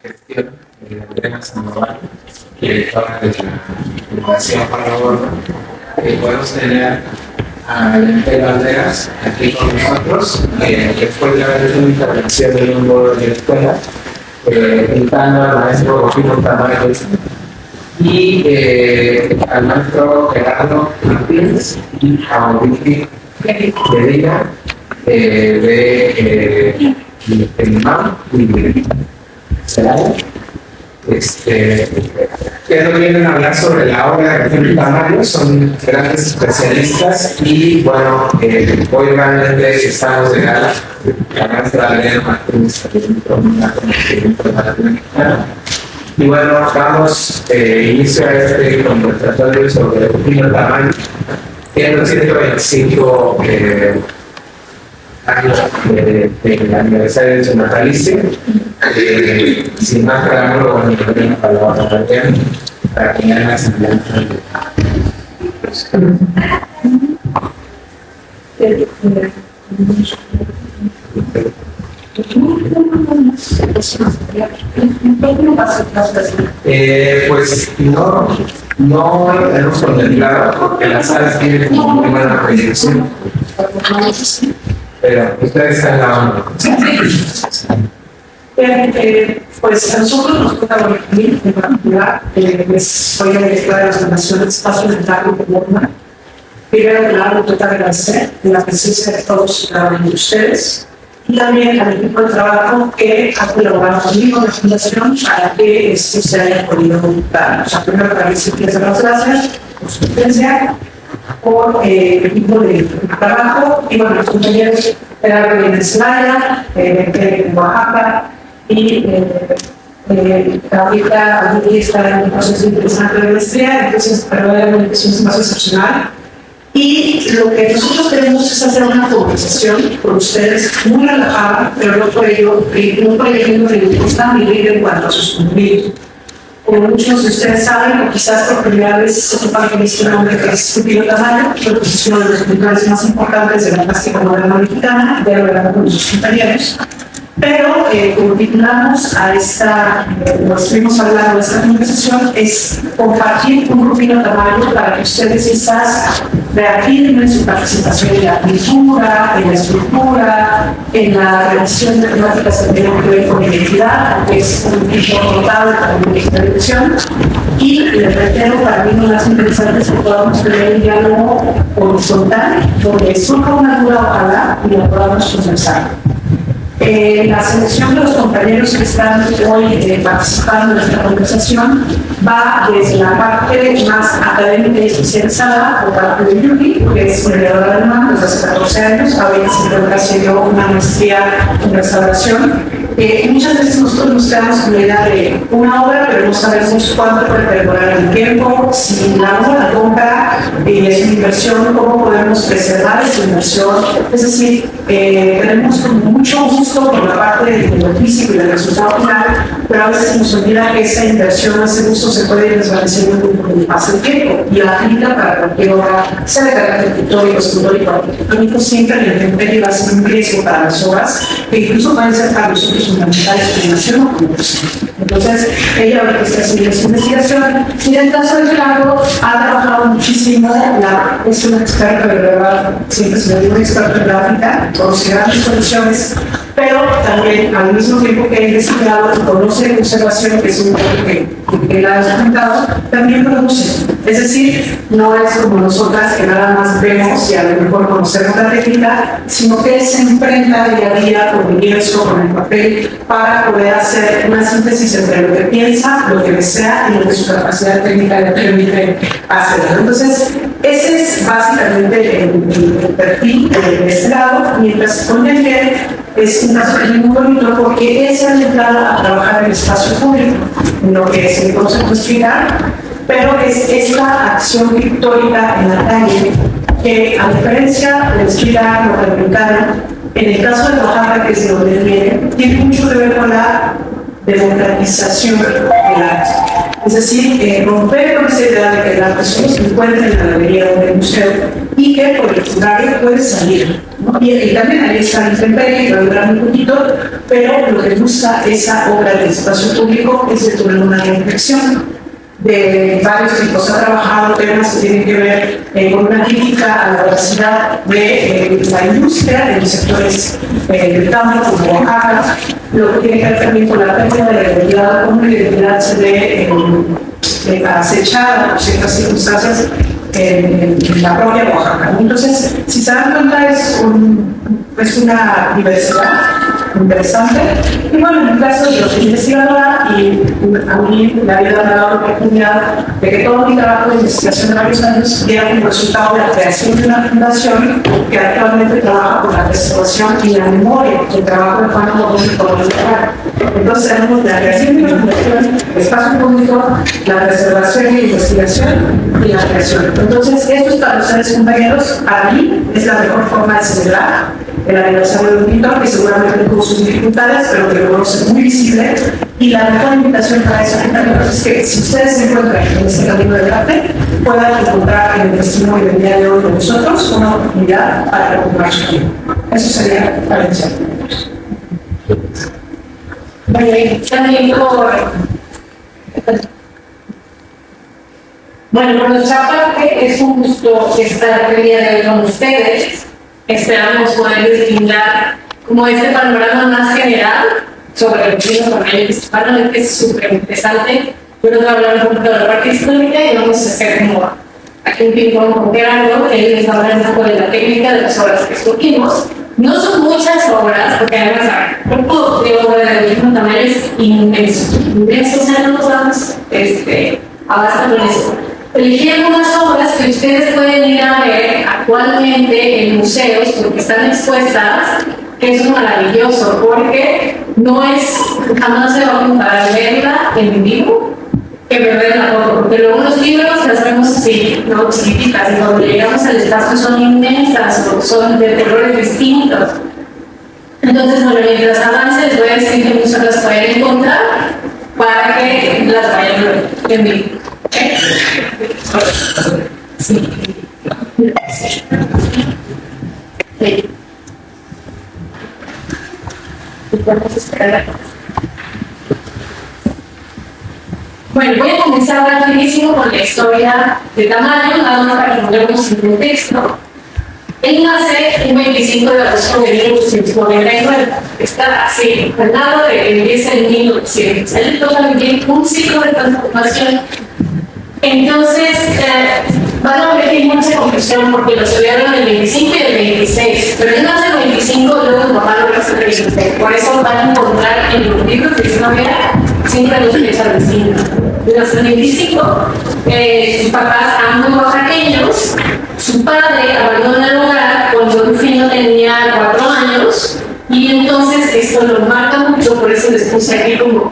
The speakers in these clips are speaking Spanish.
gestión de Adriana Sandoval, directora de la Fundación Para Bordo. Podemos tener a Lente Valderas aquí con nosotros, después de haber hecho una intervención de un board de la escuela, invitando al maestro Rufino Tamayo y al maestro Gerardo Martínez y a Mauricio Medina de MAM y de Celaya, que nos vienen a hablar sobre la obra de Rufino Tamayo. Son grandes especialistas y bueno, hoy realmente estamos de gala. La maestra Adriana Martínez con una conocimiento de la mexicana. Y bueno, damos inicio a este conversatorio sobre Rufino Tamayo, que en los 125 años del aniversario de su natalicio. Sin más preámbulo, bueno, yo tengo la palabra para que hagan la semblanza. Pues no hemos contemplado que las salas tienen muy buena proyección, pero ustedes están en la onda. Pues a nosotros nos toca dormir en particular, soy la directora de la Fundación de Espacio Mental de Borma. Primero que nada, me toca agradecer la presencia de todos y cada uno de ustedes y también al equipo de trabajo que ha colaborado conmigo en la Fundación para que esto se haya podido dar. O sea, primero para decirles las gracias por su presencia, por el equipo de trabajo y bueno, los compañeros Gerardo de Celaya, de Oaxaca y ahorita está en un proceso interesante de maestría, entonces verdaderamente es un espacio excepcional. Y lo que nosotros queremos es hacer una conversación con ustedes muy relajada, pero no por ello tan libre en cuanto a sus contenidos. Como muchos de ustedes saben, o quizás por primera vez se topan con este nombre que es Rufino Tamayo, que es uno de los escritores más importantes de la plástica moderna mexicana, de hablar con sus compañeros. Pero como titulamos a esta, lo estuvimos hablando de esta conversación, es compartir un Rufino Tamayo para que ustedes quizás reafirmen su participación en la pintura, en la escultura, en la relación de temáticas que tienen que ver con la identidad, que es un tipo notable para la dirección. Y les reitero, para mí lo más interesante es que podamos tener un diálogo horizontal, donde surja una duda, ojalá, y la podamos conversar. La selección de los compañeros que están hoy participando en esta conversación va desde la parte más académica y especializada por parte de Yuri, que es mediadora alemán desde hace 14 años, ahora se encuentra haciendo una maestría en restauración. Muchas veces nosotros nos quedamos con la idea de una obra, pero no sabemos cuánto puede perdurar el tiempo. Si la obra la compra es una inversión, ¿cómo podemos preservar esa inversión? Es decir, tenemos como mucho gusto por la parte de lo físico y del resultado final, pero a veces nos olvida que esa inversión, ese gusto se puede ir desvaneciendo con el paso del tiempo. Y la aplica para cualquier obra, sea de carácter pictórico, escultórico, arquitectónico, siempre el intemperie va a ser un riesgo para las obras, que incluso pueden ser para nosotros fundamentales de formación o conversión. Entonces, ella ahora que está haciendo su investigación, y en el caso de Gerardo, ha trabajado muchísimo, es una experta de verdad, siempre se le dice una experta en gráfica, conoce grandes soluciones, pero también al mismo tiempo que ha investigado, conoce conservación, que es un punto que él ha documentado, también produce. Es decir, no es como nosotras que nada más vemos y a lo mejor conocemos la técnica, sino que él se enfrenta día a día con el lienzo, con el papel, para poder hacer una síntesis entre lo que piensa, lo que desea y lo que su capacidad técnica le permite hacer. Entonces, ese es básicamente el perfil de este lado, mientras con el que es un caso muy bonito porque él se ha dedicado a trabajar en el espacio público, en lo que se conoce como espiral, pero es esta acción pictórica en la calle que, a diferencia del espiral norteamericano, en el caso de Oaxaca, que es de donde viene, tiene mucho que ver con la democratización del arte. Es decir, romper con esa idea de que la persona se encuentra en la galería o en el museo y que por el contrario puede salir, ¿no? Y también ahí está el intemperie, que va a durar un poquito, pero lo que busca esa obra del espacio público es de tener una reflexión de varios tipos. Ha trabajado temas que tienen que ver con una crítica a la veracidad de la industria, de los sectores del campo, como Oaxaca, lo que tiene que ver también con la pérdida de la identidad, cómo la identidad se ve acechada por ciertas circunstancias en la propia Oaxaca. Entonces, si se dan cuenta, es una diversidad interesante. Y bueno, en el caso de los investigadora, y a mí la vida me ha dado la oportunidad de que todo mi trabajo de investigación de varios años diera como resultado la creación de una fundación que actualmente trabaja con la preservación y la memoria, el trabajo de Juan Público Local. Entonces tenemos la creación de una fundación, el espacio público, la preservación y la investigación y la creación. Entonces, esto para ustedes, compañeros, para mí es la mejor forma de celebrar el aniversario de un pintor que seguramente tuvo sus dificultades, pero que logró ser muy visible. Y la mejor invitación para eso es que si ustedes se encuentran en este camino del arte, puedan encontrar en el testimonio del día de hoy de nosotros una oportunidad para recuperar su tiempo. Eso sería para iniciar. Bueno, por nuestra parte es un gusto estar el día de hoy con ustedes. Esperamos poder brindar como este panorama más general sobre el vino con ellos hispanos, que es súper interesante. Pero vamos a hablar un poquito de la parte histórica y vamos a hacer como aquí un ping-pong con Gerardo, que él les va a hablar un poco de la técnica de las obras que escogimos. No son muchas obras, porque además un poco de obra del mismo tamaño es inmenso. O sea, no nos vamos a bastar con eso. Elegí algunas obras que ustedes pueden ir a ver actualmente en museos porque están expuestas, que es maravilloso, porque jamás se va a comparar verla en vivo que ver la foto, porque luego los libros las vemos así, ¿no? Chiquititas, y cuando llegamos al espacio son inmensas o son de colores distintos. Entonces, bueno, mientras avance les voy a decir que muchas las pueden encontrar para que las vayan a ver en vivo. Sí. Sí. Vamos a esperar. Bueno, voy a comenzar rapidísimo con la historia de Tamayo, nada más para que pongamos en contexto. Él nace el 25 de agosto de 1899. Está así, al lado de que empieza en 1900. Él toca vivir un ciclo de transformación. Entonces, van a ver que hay mucha confusión porque lo estudiaron el 25 y el 26, pero él nace el 25 y luego papá lo hace el 26. Por eso van a encontrar en los libros de historia siempre los fechas distintas. De los 25, sus papás ambos oaxaqueños, su padre abandona el hogar cuando Rufino tenía 4 años y entonces esto lo marca mucho, por eso les puse aquí como,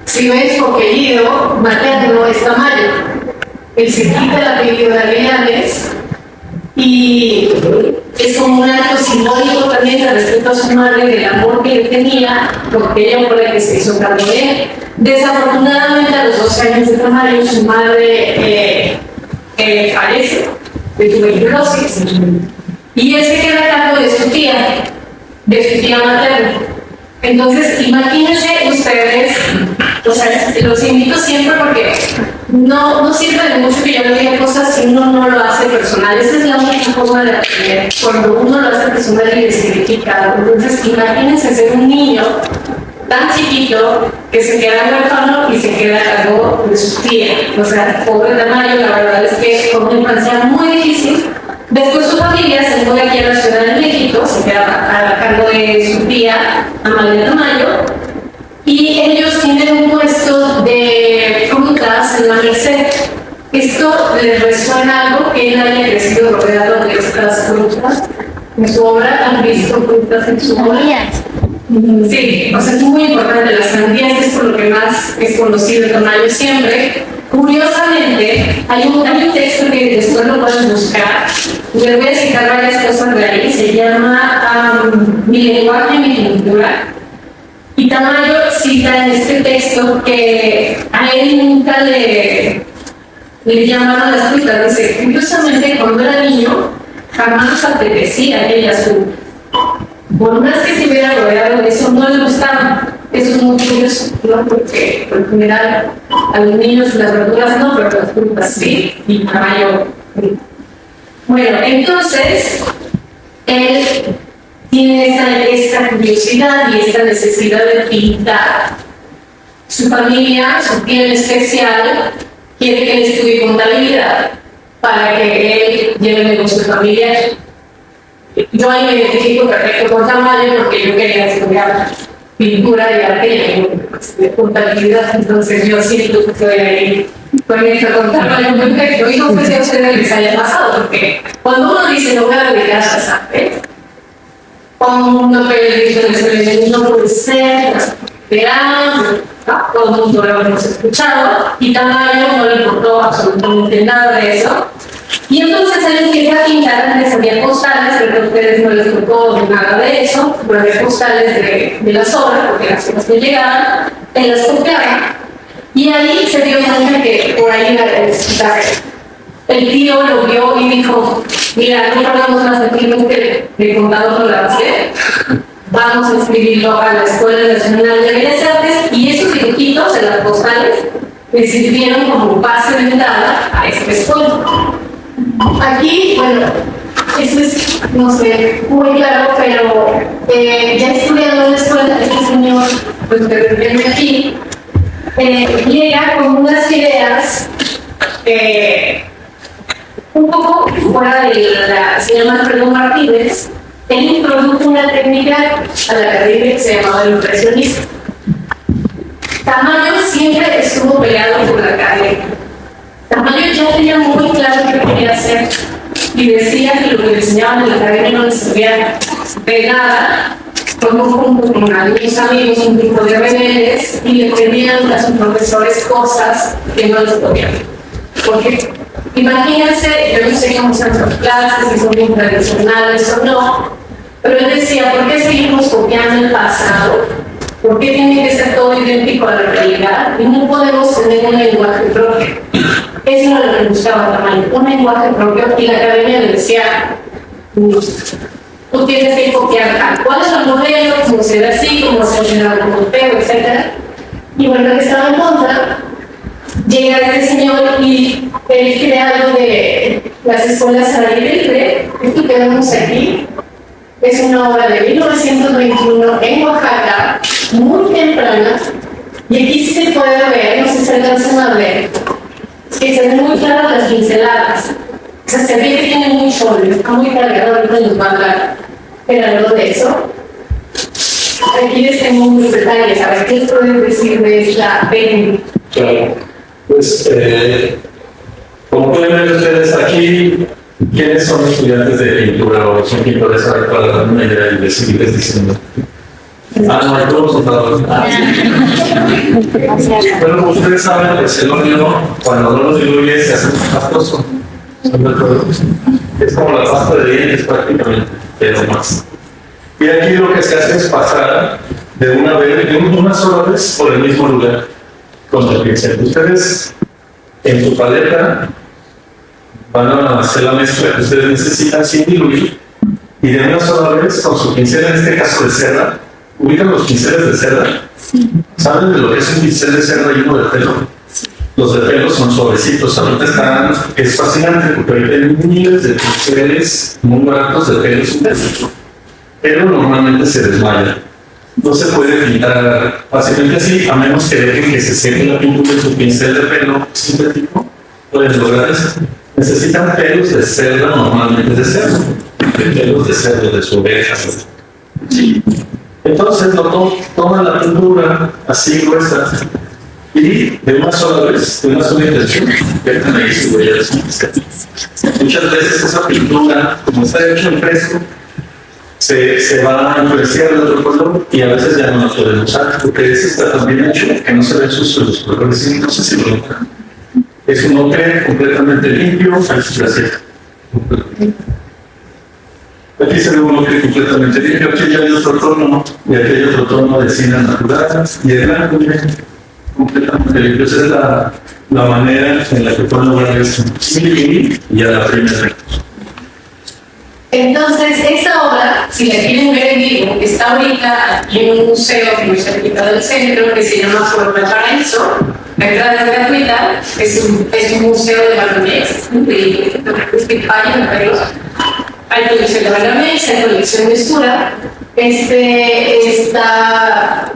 si ves su apellido materno es Tamayo. Él se quita el apellido de Arellanes y es como un acto simbólico también de respeto a su madre, del amor que él tenía, porque ella fue la que se hizo cargo de él. Desafortunadamente, a los 12 años de Tamayo, su madre fallece de tuberculosis y él se queda a cargo de su tía materna. Entonces, imagínense ustedes, o sea, los invito siempre porque no sirve de mucho que yo le diga cosas si uno no lo hace personal. Esa es la única forma de aprender, cuando uno lo hace personal y descritificado. Entonces, imagínense ser un niño tan chiquito que se queda huérfano y se queda a cargo de su tía. O sea, pobre Tamayo, la verdad es que fue una infancia muy difícil. Después su familia se muda aquí a la Ciudad de México, se queda a cargo de su tía Amalia Tamayo, y ellos tienen un puesto de frutas en la Merced. Esto les resuena algo que él haya crecido rodeado de estas frutas. En su obra han visto frutas en su obra. Sí, o sea, es muy importante. Las sandías es por lo que más es conocido el Tamayo siempre. Curiosamente, hay un texto que después lo pueden buscar. Les voy a citar varias cosas de ahí. Se llama Mi lenguaje, mi pintura. Y Tamayo cita en este texto texto que a él nunca le llamaron las frutas. Dice, curiosamente cuando era niño, jamás apetecía aquellas frutas. Por más que se hubiera rodeado de eso, no le gustaba. Eso es muy curioso, ¿no? Porque por general a los niños las verduras no, pero las frutas sí, y tamaño. Bueno, entonces, él tiene esta curiosidad y esta necesidad de pintar. Su familia, su piel especial, quiere que él estudie contabilidad para que él lleve el negocio familiar. Yo ahí me identifico perfecto con Tamayo porque yo quería estudiar pintura y arte y de contabilidad, entonces yo siento que estoy ahí con esto con Tamayo perfecto. Y no sé si a ustedes les haya pasado, porque cuando uno dice no voy a dedicarse a esa arte, cuando periodista no puede ser, verán, todo el mundo lo hemos escuchado, y Tamayo no le importó absolutamente nada de eso. Y entonces él empieza a pintar. Antes había postales, pero a ustedes no les tocó nada de eso, pero había postales de las obras, porque las obras no llegaban, él las copiaba, y ahí se dio cuenta que por ahí iba a necesitar. El tío lo vio y dijo, mira, no pagamos más de contador no la hace, vamos a inscribirlo a la Escuela Nacional de Bellas Artes, y esos dibujitos de las postales le sirvieron como base de entrada a esta escuela. Aquí, bueno, eso es, no sé, muy claro, pero ya estudiando en la escuela, este señor, pues que viene aquí, llega con unas ideas un poco fuera de la señora Alfredo Martínez. Él introdujo una técnica a la academia que se llamaba el impresionismo. Tamayo siempre estuvo peleado por la academia. Tamayo ya tenía muy claro qué quería hacer y decía que lo que le enseñaban en la academia no le servía de nada. Tomó junto con algunos amigos un grupo de rebeldes y le pedían a sus profesores cosas que no les podían. Porque imagínense, yo no sé cómo son sus clases, si son bien tradicionales o no, pero él decía, ¿por qué seguimos copiando el pasado? ¿Por qué tiene que ser todo idéntico a la realidad? Y no podemos tener un lenguaje propio. Eso era lo que buscaba Tamayo, un lenguaje propio, y la academia le decía, tú tienes que copiar tal cual es el modelo, como se ve así, como se ve en el europeo, etc. Y bueno, que estaba en contra, llega este señor y él crea algo de las escuelas al aire libre. Esto que vemos aquí es una obra de 1921 en Oaxaca, muy temprana, y aquí sí se puede ver, no sé si se alcanzan a ver, que se ven muy claras las pinceladas. O sea, se ve que tiene mucho óleo, está muy cargado, ahorita nos va a hablar algo de eso. Aquí les tengo unos detalles, a ver qué les pueden decir de esta técnica. Claro, pues como pueden ver ustedes aquí, ¿quiénes son estudiantes de pintura o son pintores para dar una idea y decirles diciendo? No, hay todos los Bueno, ustedes saben, pues el óleo, cuando no lo diluye, se hace más pastoso. Es como la pasta de dientes prácticamente, pero más. Y aquí lo que se hace es pasar de una sola vez por el mismo lugar con el pincel. Ustedes en su paleta van a hacer la mezcla que ustedes necesitan sin diluir, y de una sola vez con su pincel, en este caso de cerda. ¿Ubican los pinceles de cerda? Sí. ¿Saben de lo que es un pincel de cerda lleno de pelo? Sí. Los de pelo son suavecitos. Ahorita es fascinante porque ahorita hay miles de pinceles muy baratos de pelo sintético, pero normalmente se desmaya. No se puede pintar fácilmente así, a menos que dejen que se seque la pintura de su pincel de pelo sintético. Pueden lograr eso. Necesitan pelos de cerda, normalmente de cerdo, de pelos de cerdo, de su oveja. Sí. Entonces toman la pintura así gruesa y de una sola vez, de una sola intención, dejan ahí su huella de su pincel. Muchas veces esa pintura, como está hecha en fresco, se va a influenciar de otro color y a veces ya no la pueden usar, porque ese está tan bien hecho que no se ven sus colores. No sé si lo notan. Es un ocre completamente limpio, gracias. Aquí se ve un ocre completamente limpio, aquí ya hay otro tono, y aquí hay otro tono de cine natural, y el blanco, completamente limpios. Esa es la manera en la que pueden lograr eso. Y a la primera. Entonces, esta obra, si la quieren ver en vivo, está ahorita en un museo que está cerquita del centro, que se llama Pueblo del Paraíso. La entrada es gratuita, es un museo de Baramex, es increíble, hay colección de Baramex, hay colección de Sura. Está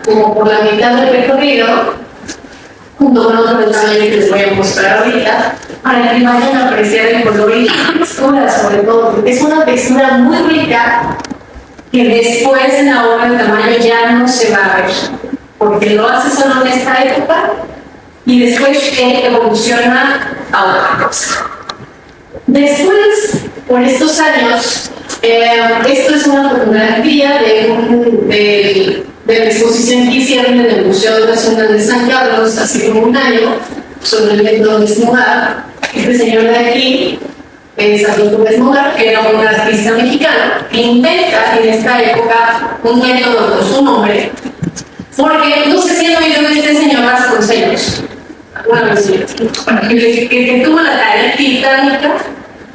como por la mitad del recorrido, junto con otro detalle que les voy a mostrar ahorita, para que vayan a apreciar el color y la textura, sobre todo, porque es una textura muy rica que después en la obra de tamaño ya no se va a ver, porque lo hace solo en esta época y después evoluciona a otra cosa. Después, por estos años, esto es una fotografía de la exposición que hicieron en el Museo Nacional de San Carlos hace como un año sobre el método Desmogar. Este señor de aquí es Alberto Desmogar, que era un artista mexicano, que inventa en esta época un método con su nombre, porque no sé si han oído de este señor Vasconcelos, que tuvo la tarea titánica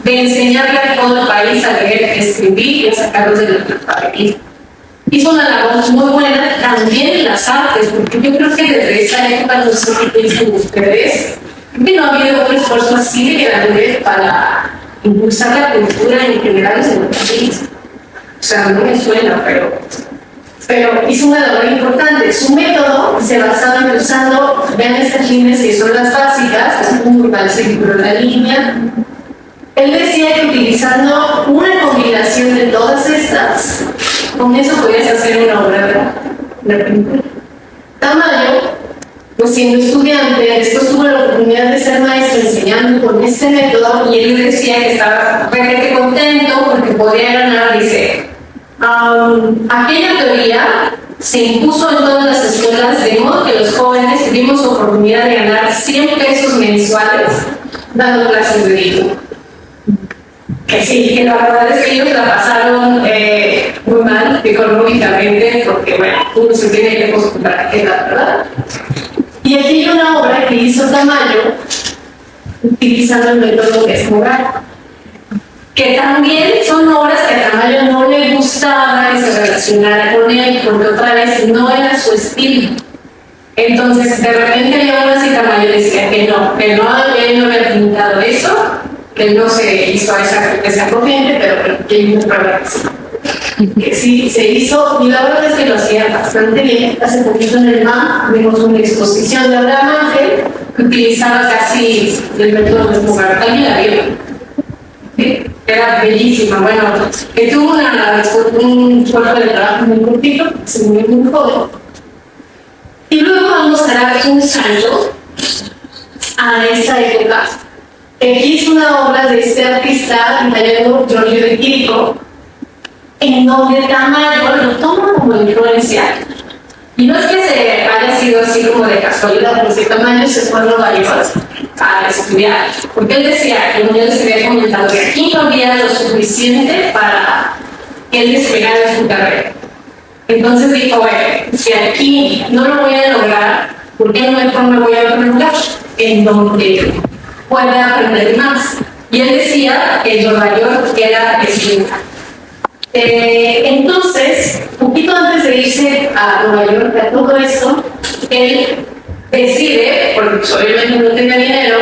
de enseñarle a todo el país a leer, a escribir y a sacarlos del analfabetismo. Hizo una labor muy buena también en las artes, porque yo creo que desde esa época, no sé qué piensan ustedes, que no ha habido otro esfuerzo así de grande para impulsar la cultura en general en el país. O sea, no me suena, pero hizo una labor importante. Su método se basaba en usando, vean estas líneas que son las básicas, es muy parecido con la línea. Él decía que utilizando una combinación de todas estas, con eso podías hacer una obra de pintura. Tamayo, pues siendo estudiante, después tuvo la oportunidad de ser maestro enseñando con este método y él decía que estaba realmente contento porque podía ganar, dice, aquella teoría se impuso en todas las escuelas de modo que los jóvenes tuvimos oportunidad de ganar 100 pesos mensuales dando clases de dibujo. Que sí, que la verdad es que ellos la pasaron muy mal económicamente, porque bueno, uno se tiene que acostumbrar, ¿verdad? Y aquí hay una obra que hizo Tamayo utilizando el método Desmogar, que también son obras que a Tamayo no le gustaba que se relacionara con él, porque otra vez no era su estilo. Entonces, de repente había obras y Tamayo decía que no, él no había pintado eso, que no se hizo esa corriente, pero que hay una prueba que sí se hizo, y la verdad es que lo hacía bastante bien. Hace poquito en el MAM vimos una exposición de Abraham Ángel que utilizaba casi el método de Desmogar. ¿Alguien la vio? ¿Sí? Era bellísima. Bueno, que tuvo un cuerpo de trabajo muy cortito, se murió muy joven. Y luego vamos a dar un salto a esa época. Aquí es una obra de este artista italiano Giorgio de Chirico, en donde Tamayo lo toma como influencia. Y no es que se haya sido así como de casualidad, porque Tamayo se fue a Nueva York a estudiar, porque él decía, que como yo les había comentado, que aquí no había lo suficiente para que él despegara su carrera. Entonces dijo, bueno, si aquí no lo voy a lograr, ¿por qué no mejor me voy a otro lugar en donde pueda aprender más? Y él decía que Nueva York era su lugar. Entonces, un poquito antes de irse a Nueva York a todo esto, él decide, porque pues, obviamente no tenía dinero,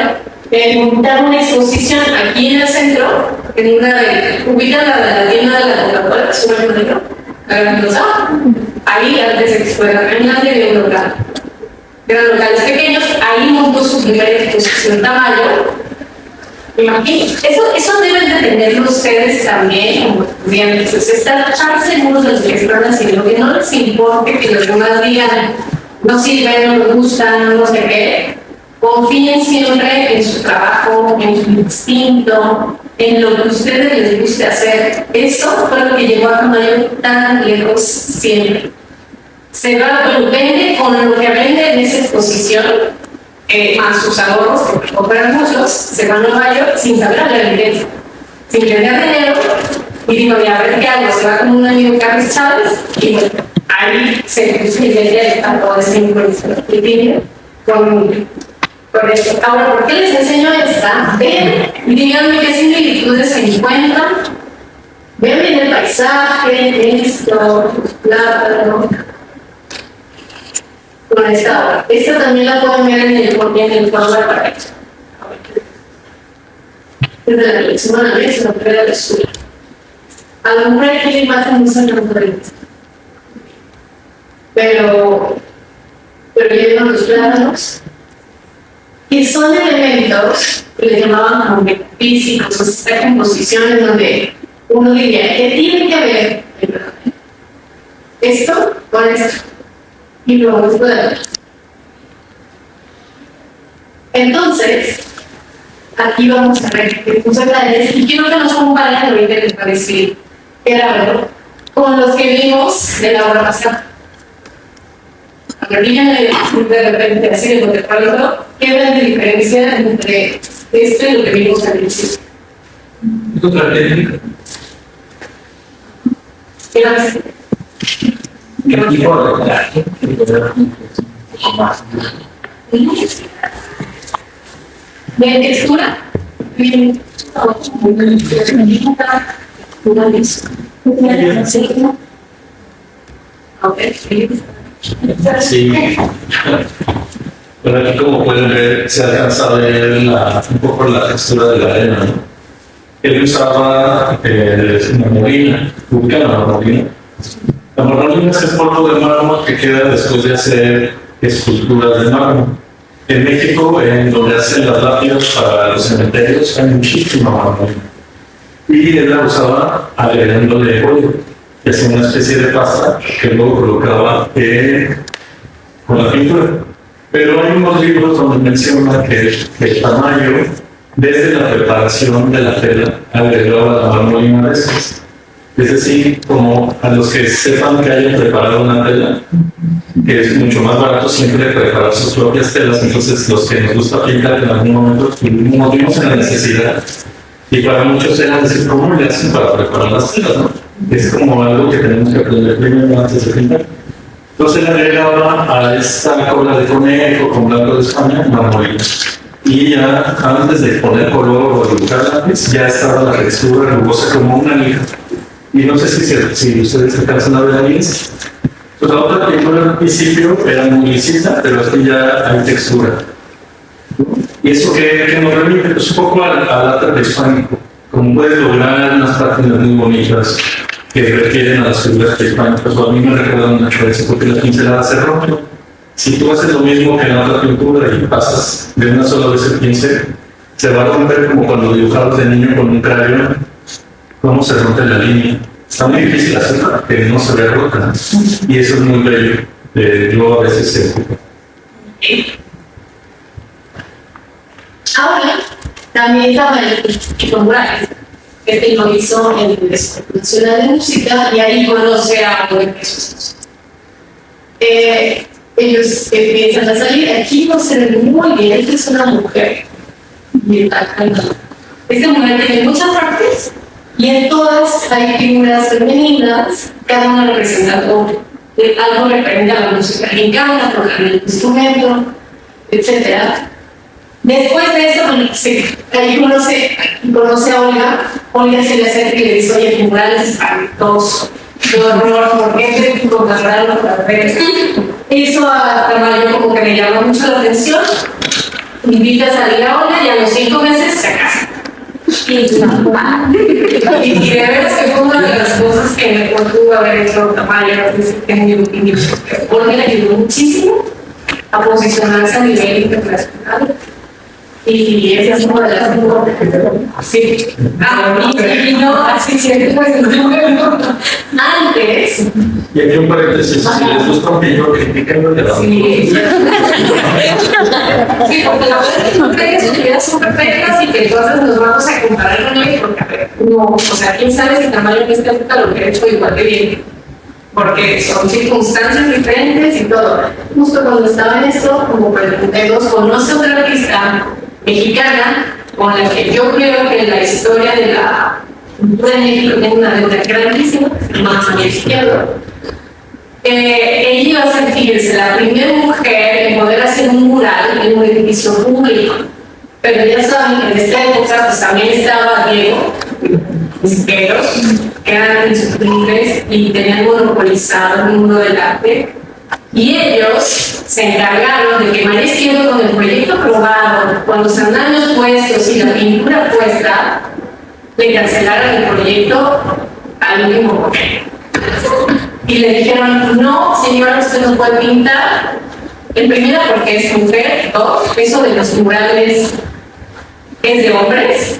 montar una exposición aquí en el centro, en una ubicada la tienda de la Coca-Cola, es un negro, ahí antes de que fuera grande de un local. Eran locales pequeños, ahí montó su primera exposición Tamayo. Eso deben de tenerlo ustedes también como estudiantes, estar seguros de lo que están haciendo, que no les importe que los demás digan no sirven, no les gustan, no sé qué. Confíen siempre en su trabajo, en su instinto, en lo que a ustedes les guste hacer. Eso fue lo que llevó a Tamayo tan lejos siempre. Se va, vende con lo que vende en esa exposición, más sus ahorros, porque compran muchos, se van a Nueva York sin saber la realidad, sin tener dinero, y digo, ya a ver qué hago, se va con un amigo Carlos Chávez, y bueno, ahí se vende a toda esa influencia que tiene. con esto. Ahora, ¿por qué les enseño esta? Ven y díganme qué similitudes se encuentran. Ven bien el paisaje, esto, los plátanos. Con esta obra. Esta también la pueden ver en el cuadro de Paraíso. Desde la lección a la vez, la primera lectura. A lo mejor aquí la imagen no se diferente. Pero llevan los plátanos. Y son elementos que le llamaban como metafísicos, o sea, esta composición en donde uno diría que tiene que ver esto con esto. Y luego esto de aquí. Entonces, aquí vamos a ver qué funcionalidades y quiero que nos comparen lo que les parece Gerardo con los que vimos de la obra pasada. A ver, díganme de repente así de lo que recuerdo, ¿qué ven de diferencia entre esto y lo que vimos al principio? Otra técnica. Gracias. El tipo de traje, un poco más. ¿De textura? Bien. Sí. Bueno, aquí como pueden ver, se alcanza a ver un poco la textura de la arena, ¿no? Él usaba marmolina, ubica la marmolina. La marmolina es el polvo de mármol que queda después de hacer esculturas de mármol. En México, en donde hacen las lápidas para los cementerios, hay muchísima marmolina. Y él la usaba agregándole óleo, que es una especie de pasta que luego colocaba con la pintura. Pero hay unos libros donde menciona que el tamaño, desde la preparación de la tela, agregaba la marmolina a veces. Es decir, como a los que sepan que hayan preparado una tela, que es mucho más barato siempre preparar sus propias telas, entonces los que nos gusta pintar en algún momento nos vimos en la necesidad, y para muchos eran decir, ¿cómo le hacen para preparar las telas? ¿No? Es como algo que tenemos que aprender primero antes de pintar. Entonces le agregaba a esta cola de conejo con blanco de España marmolina. Y ya antes de poner color o dibujar lápiz, ya estaba la textura rugosa como una liga. Y no sé si ustedes se alcanzan a ver ahí. Pues la otra pintura al principio era muy lisita, pero aquí ya hay textura. Y eso que nos remite pues, un poco al arte prehispánico. Como puedes lograr unas páginas muy bonitas que refieren a las figuras prehispánicas, o a mí me recuerdan mucho eso, porque la pincelada se rompe. Si tú haces lo mismo que en la otra pintura y pasas de una sola vez el pincel, se va a romper como cuando dibujabas de niño con un crayón, cómo se rompe la línea. Está muy difícil hacerlo para que no se vea rota, y eso es muy bello. Yo a veces se ocupa. Ahora, también estaba el Chico Morales, que lo hizo en el Instituto Nacional de Música, y ahí conoce a uno de esos. Ellos empiezan a salir, aquí no se ve muy bien, esta es una mujer, y esta mujer tiene muchas partes, y en todas hay figuras femeninas, cada una representando algo referente a la música mexicana, tocar el instrumento, etc. Después de eso, ahí conoce a Olga. Olga se le acerca y le dice, oye, tu mural es espantoso, de horror, ¿por qué te contrataron para ver? Eso a Tamayo como que me llamó mucho la atención. Invita a salir a Olga y a los 5 meses se casa. Y de veras que fue una de las cosas que me pudo haber hecho Tamayo, Olga le ayudó muchísimo a posicionarse a nivel internacional. Y esa es una de las cosas. Sí. Y no, así siempre pues antes. Y aquí un paréntesis, si les gusta un pillo, critiquenlo de la Sí. Sí, porque la verdad es que no creen que sus vidas son perfectas y que entonces nos vamos a comparar con él, porque no, o sea, quién sabe si Tamayo en esta época lo que ha hecho igual de bien. Porque son circunstancias diferentes y todo. Justo cuando estaba en esto, como 42, conoce a otra artista mexicana con la que yo creo que la historia de la cultura de México tiene una deuda grandísima, más a mi izquierdo. ella iba a ser, fíjense, la primera mujer en poder hacer un mural en un edificio público. Pero ya saben que en esta época pues también estaba Diego Siqueiros, que eran insufribles y tenían monopolizado el mundo del arte. Y ellos se encargaron de que María Izquierdo, con el proyecto aprobado, con los andamios puestos y la pintura puesta, le cancelaron el proyecto al último momento. Y le dijeron, no, señora, usted no puede pintar. El primero, porque es mujer. Dos, eso de los murales es de hombres.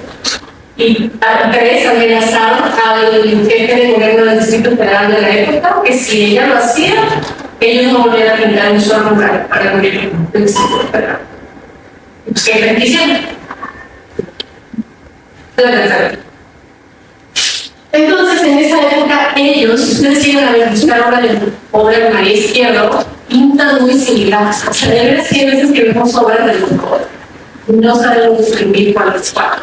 Y tres, amenazaron al jefe de gobierno del Distrito Federal de la época que si ella lo hacía, ellos no volvían a pintar un solo mural para el gobierno del Distrito Federal. Pues, ¿qué petición? Entonces, en esa época, ellos, si ustedes llegan a ver, buscar obra del pobre María Izquierdo, pintan muy similar. O sea, de veras que a veces que vemos obras del mundo, no sabemos distinguir cuál es cuál.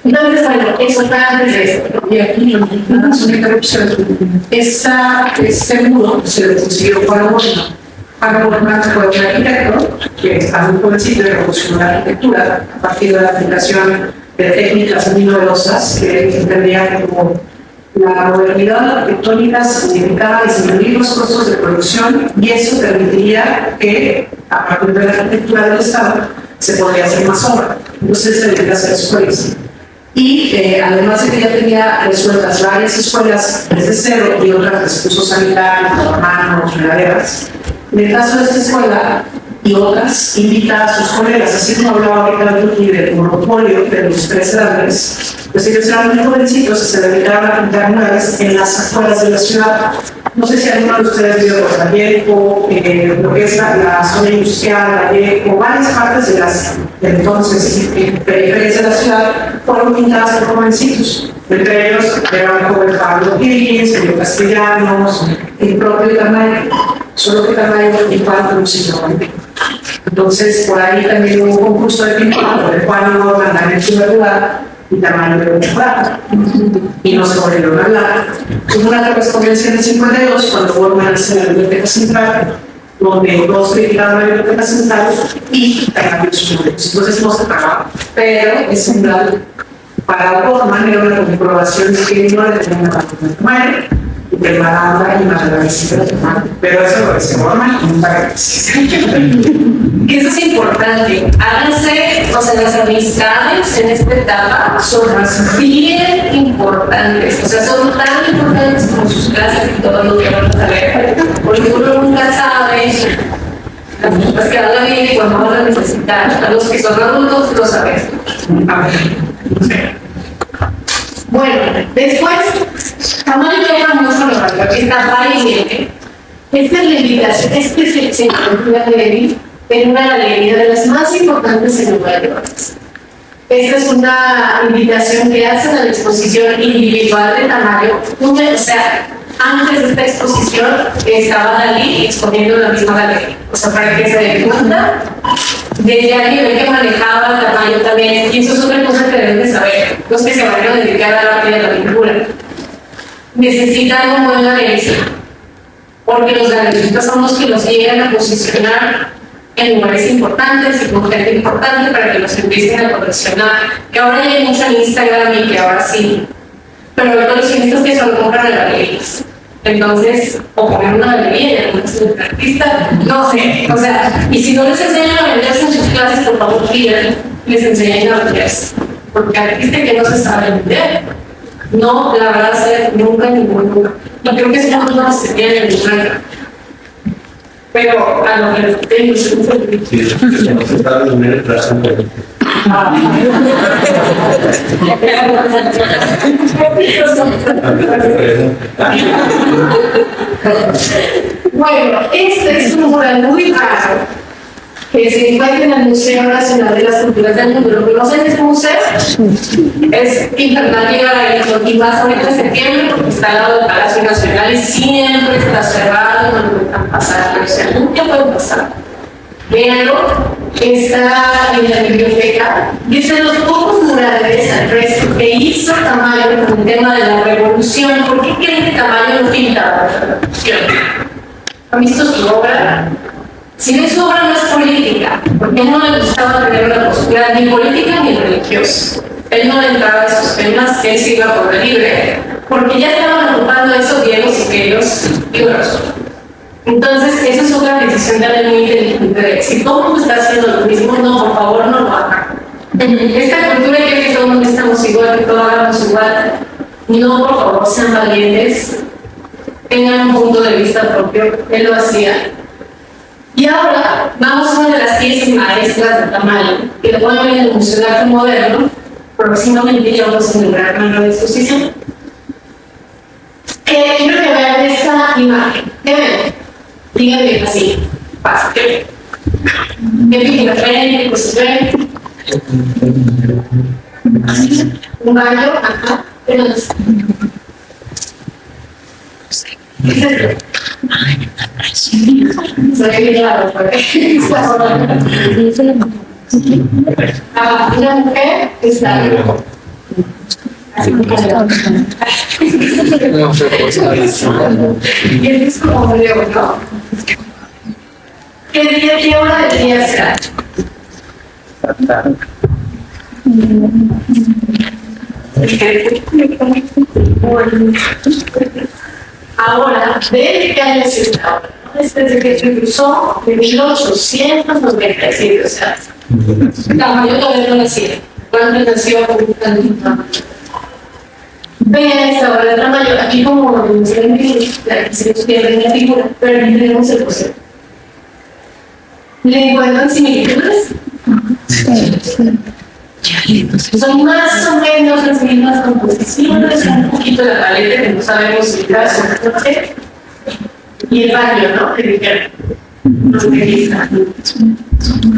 Entonces, bueno, eso fue antes de esto. Y aquí, una interrupción. Ese muro se lo consiguió para Borja. Para Borja fue un arquitecto que a un jovencito revolucionó la arquitectura a partir de la aplicación de técnicas muy novedosas que entendían como la modernidad arquitectónica significaba disminuir los costos de producción y eso permitiría que a partir de la arquitectura del Estado se podría hacer más obra. Entonces se debería hacer escuelas. Y además de que ya tenía resueltas varias escuelas desde cero y otras de uso sanitario, hermanos, regaderas, en el caso de esta escuela y otras, invita a sus colegas, así como hablaba ahorita del monopolio de los tres grandes, pues ellos eran muy jovencitos y se dedicaban a pintar murales en las afueras de la ciudad. No sé si alguno de ustedes vio por Vallejo, lo que es la zona industrial, Vallejo, varias partes de las entonces periferias de la ciudad fueron pintadas por jovencitos. Entre ellos era el joven Pablo Higgins, Julio Castellanos, el propio Tamayo, solo que Tamayo igual como si no. Entonces, por ahí también hubo un concurso de pintura, por el cual hubo mandar en primer lugar y Tamayo de 8 platos. Y no se volvieron a hablar. Hubo una correspondencia en el 52, cuando Borman hace la Biblioteca Central, donde dos criticaron la Biblioteca Central y cambiaron sus números. Entonces no se pagaba. Pero es un plan para Borman, era una comprobación de que no le tenía una parte de Tamayo. Preparada y más agradecida, pero eso lo dice Borman y nunca agradece. Eso es importante. Háganse, o sea, las amistades en esta etapa son bien importantes. O sea, son tan importantes como sus clases y todo lo que van a saber. Porque uno nunca sabe las cosas que van a vivir y cuando van a necesitar. A los que son adultos lo saben. Bueno, después, Tamayo lleva mucho lo que está variamente. Esta es la invitación, se encuentra en una galería de las más importantes en Nueva York. Esta es una invitación que hacen a la exposición individual de Tamayo. O sea, antes de esta exposición estaba Dalí exponiendo en la misma galería. O sea, para que se den cuenta de ya el nivel que manejaba Tamayo también. Y eso es otra cosa que deben de saber los que se van a dedicar al arte y a la pintura. Necesitan un buen galerista, porque los galeristas son los que los llegan a posicionar en lugares importantes y con gente importante para que los empiecen a coleccionar. Que ahora ya hay mucho en Instagram y que ahora sí, pero hay coleccionistas que solo compran en galerías. Entonces, o poner una galería y algunos de artista, no sé, o sea, y si no les enseñan a venderse en sus clases, por favor, pidan, les enseñen a venderse. Porque artista que no se sabe vender, no la van a hacer nunca en ningún lugar. Y creo que es una cosa que se tiene en el lugar. Pero a lo que les tengo, sí, no se sabe vender el trazo. Bueno, este es un mural muy raro que se encuentra en el Museo Nacional de las Culturas del Mundo. ¿Lo conocen este museo? Es internacional y más ahorita en septiembre porque está al lado del Palacio Nacional y siempre está cerrado, no pueden pasar, o sea, nunca pueden pasar. Véanlo, está en la biblioteca y es de los pocos murales al resto que hizo Tamayo con el tema de la revolución. ¿Por qué creen que Tamayo no pintaba la revolución? han visto su obra. Si bien su obra no es política, porque a él no le gustaba tener una postura ni política ni religiosa. Él no le entraba a esos temas, él se iba por el libre, porque ya estaban ocupando esos Diegos y Queiros y otros. Entonces, esa es otra decisión también muy inteligente de si todo el mundo está haciendo lo mismo, no, por favor, no lo hagan. Esta cultura quiere que todo el mundo estamos igual, que todos hagamos igual. No, por favor, sean valientes, tengan un punto de vista propio, él lo hacía. Y ahora vamos a una de las piezas maestras de Tamayo, que lo pueden ver en el Museo de Arte Moderno. Próximamente ya vamos a celebrar una nueva exposición. Quiero que vean esta imagen. ¿Qué ven? Díganme así, pasa, ¿qué ven? ¿Qué pica frente? Pues ven. Un gallo, ajá, pero no sé. Soy bien claro, una mujer está y es como leo, ¿no? ¿Qué hora del día será? Ahora, ¿de qué año es esta obra? Desde que se cruzó de 1897, o sea, Tamayo todavía no nacía. Cuando nació, vean esta obra de Tamayo, aquí como mencioné, se nos pierde la figura, pero aquí tenemos el concepto. ¿Le encuentran similitudes? Son más o menos las mismas composiciones, un poquito la paleta que no sabemos si caso, no sé. Y el baño, ¿no? Que dijeron.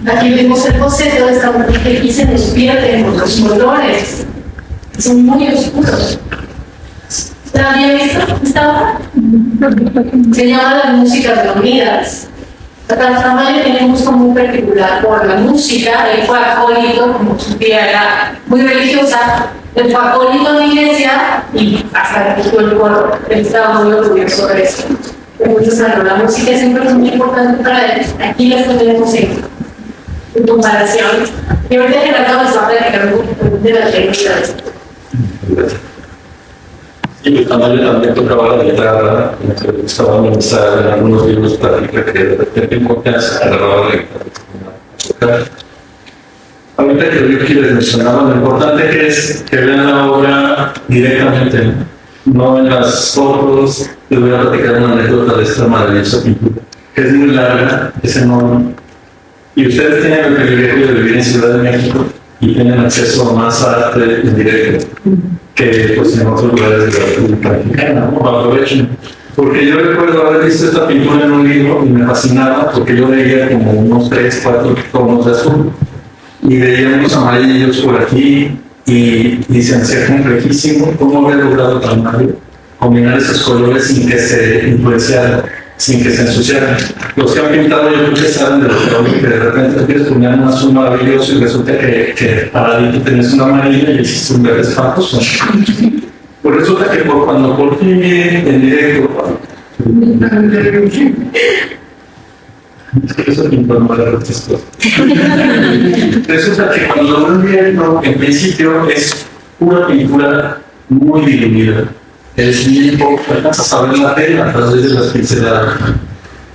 Aquí vemos el boceto de esta mujer que aquí se nos pierden con los colores. Son muy oscuros. ¿La había visto esta obra? Se llama Las Músicas Reunidas. Tamayo tiene un gusto muy particular por la música. Él fue acólito, como su tía era muy religiosa. Él fue acólito en la iglesia y hasta que tuvo el coro. Él estaba muy orgulloso de eso. Entonces, bueno, la música siempre es muy importante para él. Aquí las tenemos en comparación. Y ahorita que tratamos de hablar de la técnica de esto. Y el Tamayo también tocaba la guitarra, estaba analizando en algunos libros práctica que de repente en confianza agarraba la guitarra. Ahorita que yo aquí les mencionaba, lo importante que es que vean la obra directamente, no en las fotos. Les voy a platicar una anécdota de esta maravillosa pintura, que es muy larga, es enorme. Y ustedes tienen el privilegio de vivir en Ciudad de México y tienen acceso a más arte en directo que pues, en otros lugares de la República Mexicana, ¿no? Aprovechen. Porque yo recuerdo haber visto esta pintura en un libro y me fascinaba porque yo veía como unos 3, 4 tonos de azul y veía unos amarillos por aquí y se me hacía complejísimo cómo había logrado Tamayo combinar esos colores sin que se influenciaran, sin que se ensuciaran. Los que han pintado yo creo que saben de lo que hablo, que de repente te quieres poner un azul maravilloso y resulta que paradito tenés una amarilla y hiciste un verde espantoso. Por eso es que cuando por fin vi en directo, es que eso pintó no era chistoso. Resulta que cuando lo vi en principio es una pintura muy diluida. Es bien poco, alcanzas a ver la tela a través de las pinceladas.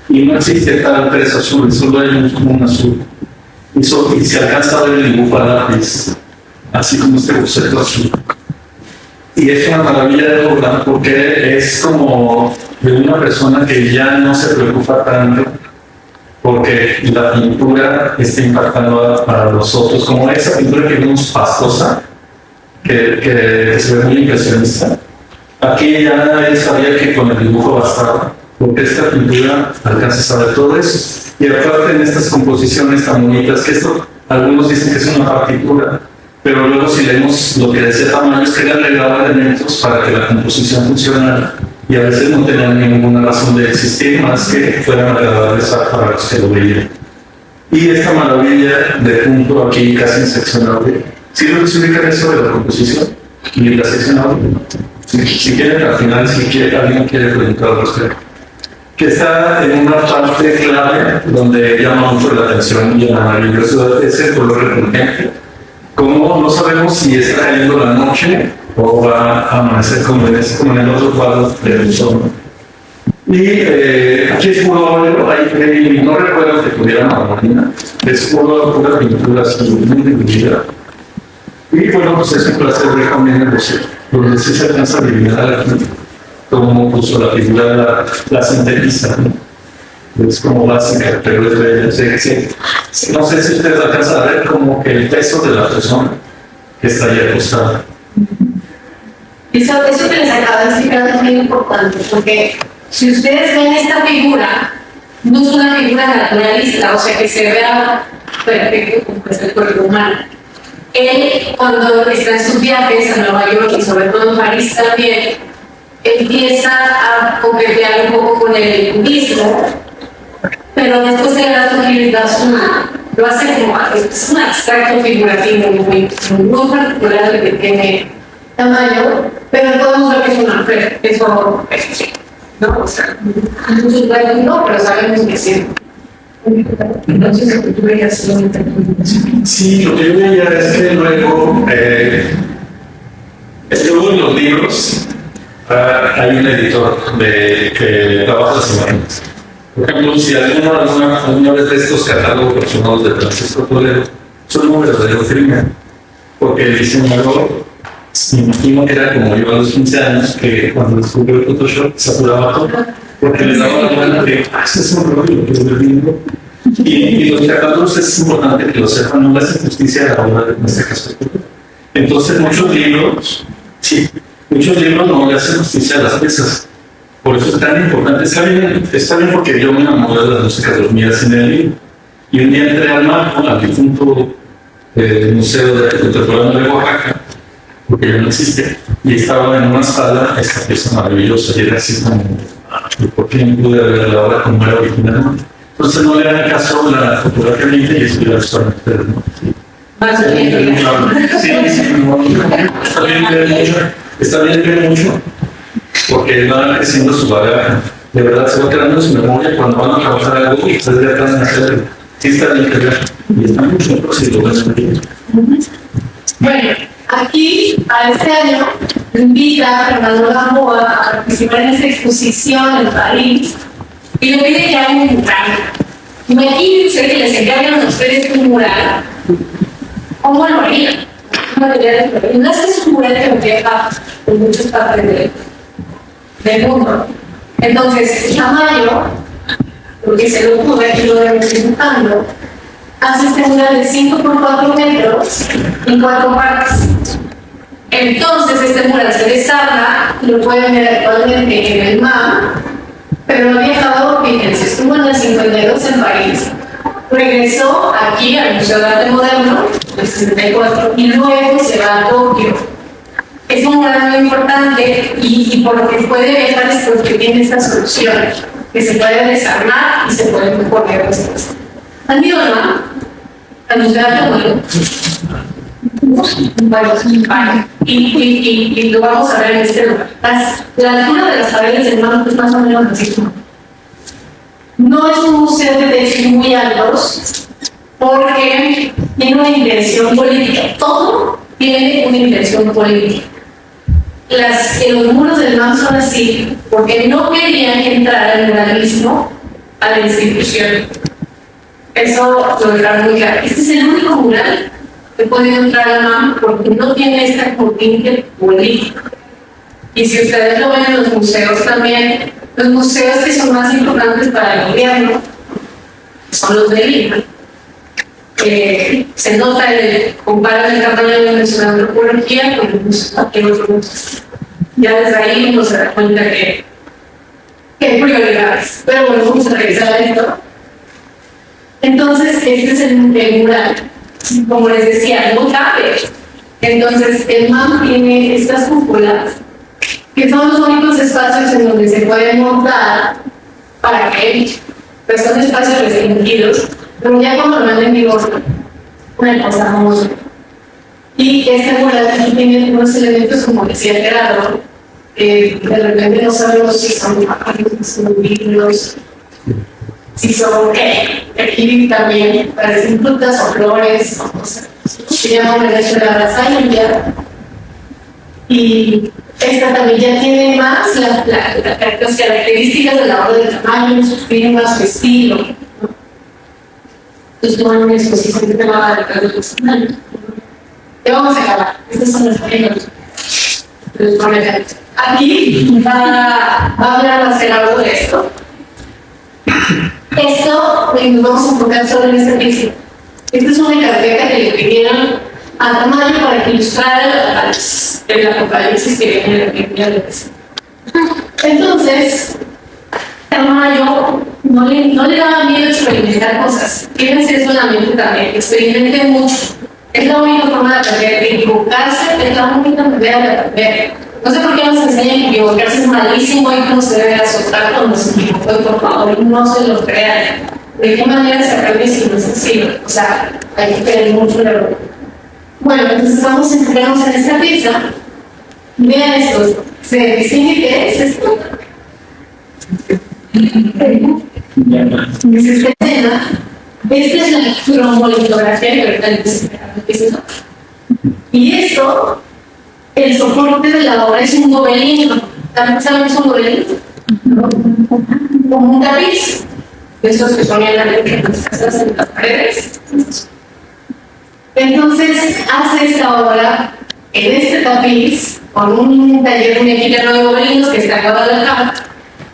Y no existe tal tres azules, solo hay un azul. Y se alcanza a ver el dibujo a lápiz, así como este boceto azul. Y es una maravilla de obra porque es como de una persona que ya no se preocupa tanto porque la pintura está impactando para los otros, como esa pintura que vimos pastosa, que se ve muy impresionista. Aquí ya él sabía que con el dibujo bastaba, porque esta pintura alcanza a ver todo eso. Y aparte en estas composiciones tan bonitas, que esto, algunos dicen que es una partitura, pero luego si leemos lo que decía Tamayo es que le agregaba elementos para que la composición funcionara y a veces no tenían ninguna razón de existir más que fueran agradables para los que lo veían. Y esta maravilla de punto aquí casi inseccionable, ¿sí lo que se ubica eso de la composición? Y la seccionable. Si quieren, al final, si alguien quiere preguntar al respecto. que está en una parte clave donde llama mucho la atención y la maravillosa es el color refulgente. Como no sabemos si está cayendo la noche o va a amanecer como en el otro cuadro del sol. Y aquí es puro óleo, ahí no recuerdo que tuviera marmolina, es pura pintura así, muy diluida. Y bueno, pues es un placer ver también el museo, donde sí se alcanza a adivinar cómo puso la figura, la sintetiza, ¿no? Es como básica, pero es bella. Sí. No sé si ustedes alcanzan a ver como que el peso de la persona que está ahí acostada. Eso que les acabo de explicar es muy importante, porque si ustedes ven esta figura, no es una figura naturalista, o sea que se vea perfecto como es el cuerpo humano. Él, cuando está en sus viajes a Nueva York y sobre todo en París también, empieza a coquetear un poco con el budismo, pero después de la sutilidad lo hace como es un abstracto figurativo muy particular que tiene tamaño, pero podemos ver que es una mujer, eso sí, ¿no? O sea, muchos lugares no, pero sabemos que sí. Entonces, lo que tú veías es una interpretación. Sí, lo que yo veía es que luego en los libros hay un editor que trabaja las imágenes. Por ejemplo, si alguna vez de estos catálogos personales de Francisco Toledo son un verdadero crimen, porque el diseñador, me imagino que era como yo a los 15 años, que cuando descubrió el Photoshop se apuraba todo, porque le daba la gana de, este es un rollo que es del libro. Y los catálogos es importante que lo sepan, no le hacen justicia a la obra en este caso. Entonces, muchos libros no le hacen justicia a las piezas. Por eso es tan importante. Está bien porque yo me enamoré de la música dormida en el libro. Y un día entré al MACO, al difunto Museo Contemporáneo de Oaxaca, porque ya no existe, y estaba en una sala esta pieza maravillosa, y era así como, ¿por qué no pude ver la obra como era originalmente? Entonces no le dan caso la fotografía limpia y estoy la historia de ustedes, ¿no? Está bien ver mucho, porque va creciendo su bagaje. De verdad se va quedando su memoria cuando van a trabajar algo y ustedes ya van a hacer. Sí está bien que ver. Y está mucho mejor si lo ven aquí. Bueno, aquí, para este año, invita a Fernando Gamboa a participar en esta exposición en París y le pide que haga un mural. Imagínense que les encargan a ustedes un mural. ¿Cómo lo harían? No es que es un mural que refleja en muchas partes del mundo. Entonces, Tamayo, porque se lo ocurre y lo deben dibujando, hace este mural de 5 por 4 metros en 4 partes. Entonces, este mural se desarma, lo pueden ver actualmente en el MAM, pero ha viajado, fíjense, estuvo en el 52 en París, regresó aquí al Museo de Arte Moderno, en el 64, y luego se va a Tokio. Es un mural muy importante y por lo que puede viajar es porque tiene esta solución, que se puede desarmar y se puede poner después. ¿Han ido al MAM? ¿Al Museo de Arte Moderno? Bueno, y lo vamos a ver en este lugar. La altura de las paredes del MAM es más o menos así. No es un museo de techos muy altos porque tiene una intención política. Todo tiene una intención política. Los muros del MAM son así porque no querían que entrara el muralismo a la institución. Eso lo dejaron muy claro. Este es el único mural que puede entrar al MAM porque no tiene esta corriente política. Y si ustedes lo ven en los museos también, los museos que son más importantes para el gobierno son los de Lima. Se nota, comparan el tamaño de nuestra antropología con el museo que nosotros. Ya desde ahí uno se da cuenta que hay prioridades. Pero bueno, vamos a revisar esto. Entonces, este es el mural. Como les decía, no cabe. Entonces, el MAM tiene estas cúpulas, que son los únicos espacios en donde se pueden montar para que pues son espacios restringidos, pero ya cuando lo ven en vigor, una cosa famosa. Y este mural aquí tiene unos elementos, como decía el creador, De repente no sabemos si son pájaros, si son libros, si son aquí también parecen frutas o flores, o cosas. Se llama el derecho de la lasaña. Y esta también ya tiene más las características de la obra de tamaño, sus firmas, su estilo. Entonces, no hay una exposición que va a dar de los tamaños. Ya vamos a acabar. Estos son los ejemplos. Aquí va a hablar más claro de esto. Esto nos vamos a enfocar solo en este principio. Esta es una carpeta que le pidieron a Tamayo para que ilustrara el apocalipsis que viene en la Biblia de Jesús. Entonces, Tamayo no le daba miedo experimentar cosas. Fíjense solamente también, experimenten mucho. Es la única forma de aprender, de equivocarse es la única manera de aprender. No sé por qué nos enseñan que equivocarse es malísimo y cómo se debe azotar cuando se equivocó, por favor, no se lo crean. ¿De qué manera se aprende si no es sencillo? O sea, hay que tener mucho error. Bueno, entonces vamos a enfocarnos en esta pieza. Vean esto. ¿Se distingue qué es esto? Es esta escena. Esta es la cromolitografía que ahorita les explico. Y esto, el soporte de la obra es un gobelino. ¿Saben qué es un gobelino? Como un tapiz. Esos que ponían en las casas, en las paredes. Entonces, hace esta obra en este tapiz, con un taller mexicano de gobelinos que está acabado de acá.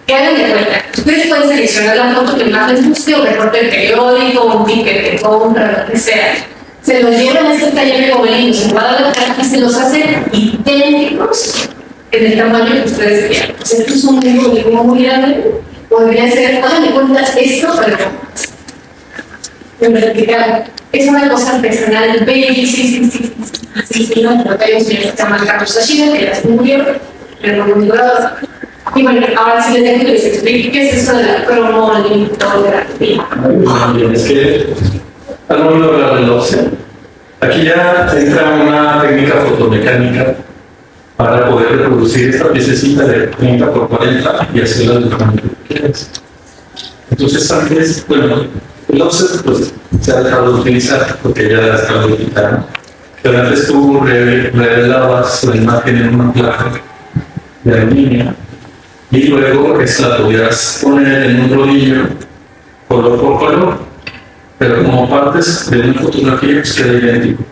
Que hagan de cuenta, ustedes pueden seleccionar la foto que más les guste, o recorte el periódico, un ticket de compra, lo que sea. Se los llevan a este taller de gobelinos en Guadalajara y se los hacen idénticos en el tamaño que ustedes quieran. O sea, esto es un gobelino muy grande, podría ser, hagan de cuenta esto, pero en vertical. Es una cosa artesanal, bellísima. Sí, no, pero hay un señor que se llama Carlos Sashida, que ya se murió, pero no murió. Y bueno, ahora sí les dejo que les explique qué es eso de la cromolitografía. Es que han oído hablar del offset. Aquí ya entra una técnica fotomecánica para poder reproducir esta piececita de 30 por 40 y hacerla del tamaño que quieras. Entonces antes, bueno, el offset pues se ha dejado de utilizar porque ya está habilitado. Pero antes tú revelabas la imagen en una placa de aluminio y luego esta la podías poner en un rodillo color por color, pero como partes de una fotografía pues queda idéntico.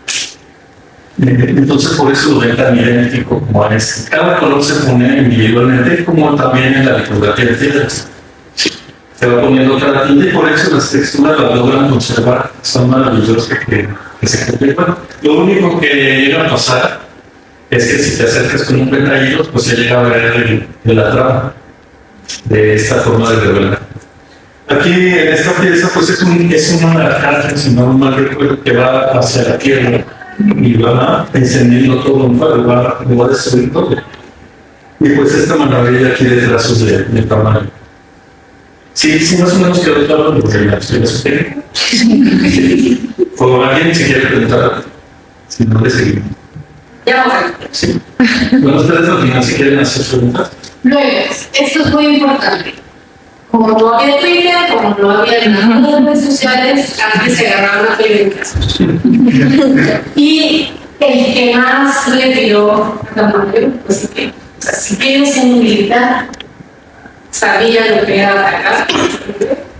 Entonces por eso lo ven tan idéntico como a este. Cada color se pone individualmente, como también en la litografía de piedras. Se va poniendo cada tinta y por eso las texturas las logran conservar, son maravillosas que se conservan. Lo único que llega a pasar es que si te acercas con un pentahilos, pues se llega a ver de la trama de esta forma de revelar. Aquí en esta pieza pues es una arcada, si no mal recuerdo, que va hacia la tierra y va encendiendo todo un fuego, va a destruir todo. Y pues esta maravilla aquí de trazos de tamaño. Sí, más o menos quedó claro lo que la expliqué. Por alguien si quiere preguntar, si no le seguimos. Ya vamos a ver. Sí. Bueno, ustedes al final si quieren hacer preguntas. Luego, esto es muy importante. Como no había Twitter, como no había nada en redes sociales, antes se agarraron las preguntas. Y el que más le tiró a Tamayo, pues que, si quieres ser un militar, sabía lo que era atacar,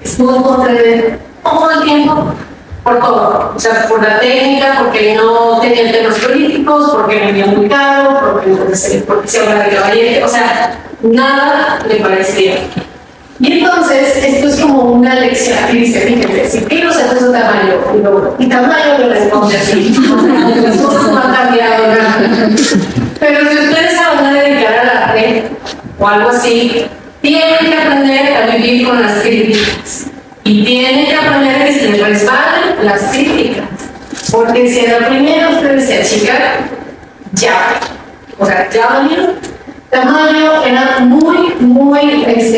estuvo en contra de todo el tiempo, por todo. O sea, por la técnica, porque no tenía temas políticos, porque venía muy caro, porque se habla de caballete, o sea, nada le parecía. Y entonces, esto es como una lección que dice, fíjate, si quiero se puso Tamayo, y Tamayo le responde así, las cosas no han cambiado nada. Pero si ustedes se van a dedicar al arte, o algo así, tienen que aprender a vivir con las críticas. Y tienen que aprender que se les resbalen las críticas. Porque si en la primera ustedes se achican, ya. O sea, ya valieron. Tamayo era muy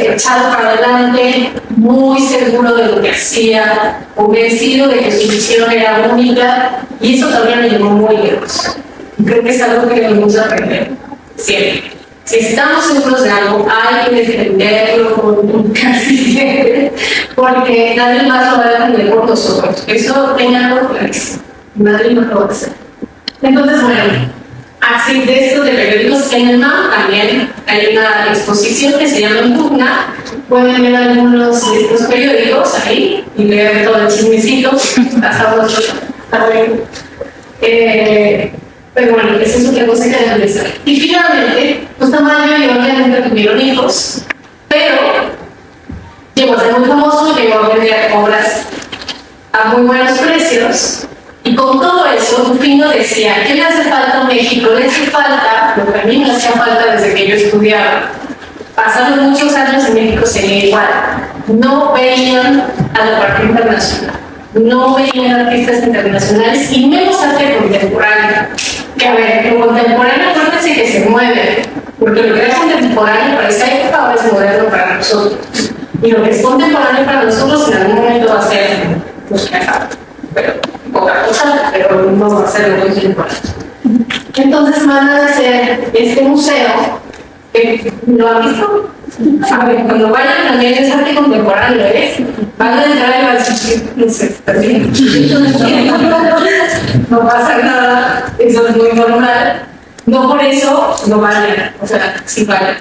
echado para adelante, muy seguro de lo que hacía, convencido de que su visión era única, y eso también me llevó muy lejos. Creo que es algo que debemos aprender siempre. Si estamos seguros de algo, hay que defenderlo con un casi porque nadie más lo va a defender por nosotros. Eso tenganlo clarísimo. Nadie más lo va a hacer. Entonces, bueno, así de esto de periódicos en el MAM también hay una exposición que se llama Impugna. Pueden ver algunos de estos periódicos ahí y leer todo el chismecito. Está bien. Pero bueno, esa es otra cosa que deben de saber. Y finalmente, pues Tamayo y Olga nunca tuvieron hijos, pero llegó a ser muy famoso, llegó a vender obras a muy buenos precios. Y con todo eso, Rufino decía, ¿qué le hace falta a México? Le hace falta, lo que a mí me hacía falta desde que yo estudiaba. Pasaron muchos años en México, sería igual. No veían a la parte internacional, no veían artistas internacionales y menos arte contemporáneo. Que a ver, lo contemporáneo, acuérdense que se mueve, porque lo que es contemporáneo para esa época ahora es moderno para nosotros. Y lo que es contemporáneo para nosotros en algún momento va a ser los que acá. Pero poca cosa, pero no va a ser lo contemporáneo. Entonces van a hacer este museo, ¿lo han visto? A ver, cuando vayan también es arte contemporáneo, van a entrar y van a decir, no sé, está bien. No pasa nada, eso es muy normal. No por eso no vayan, o sea, sí vayan.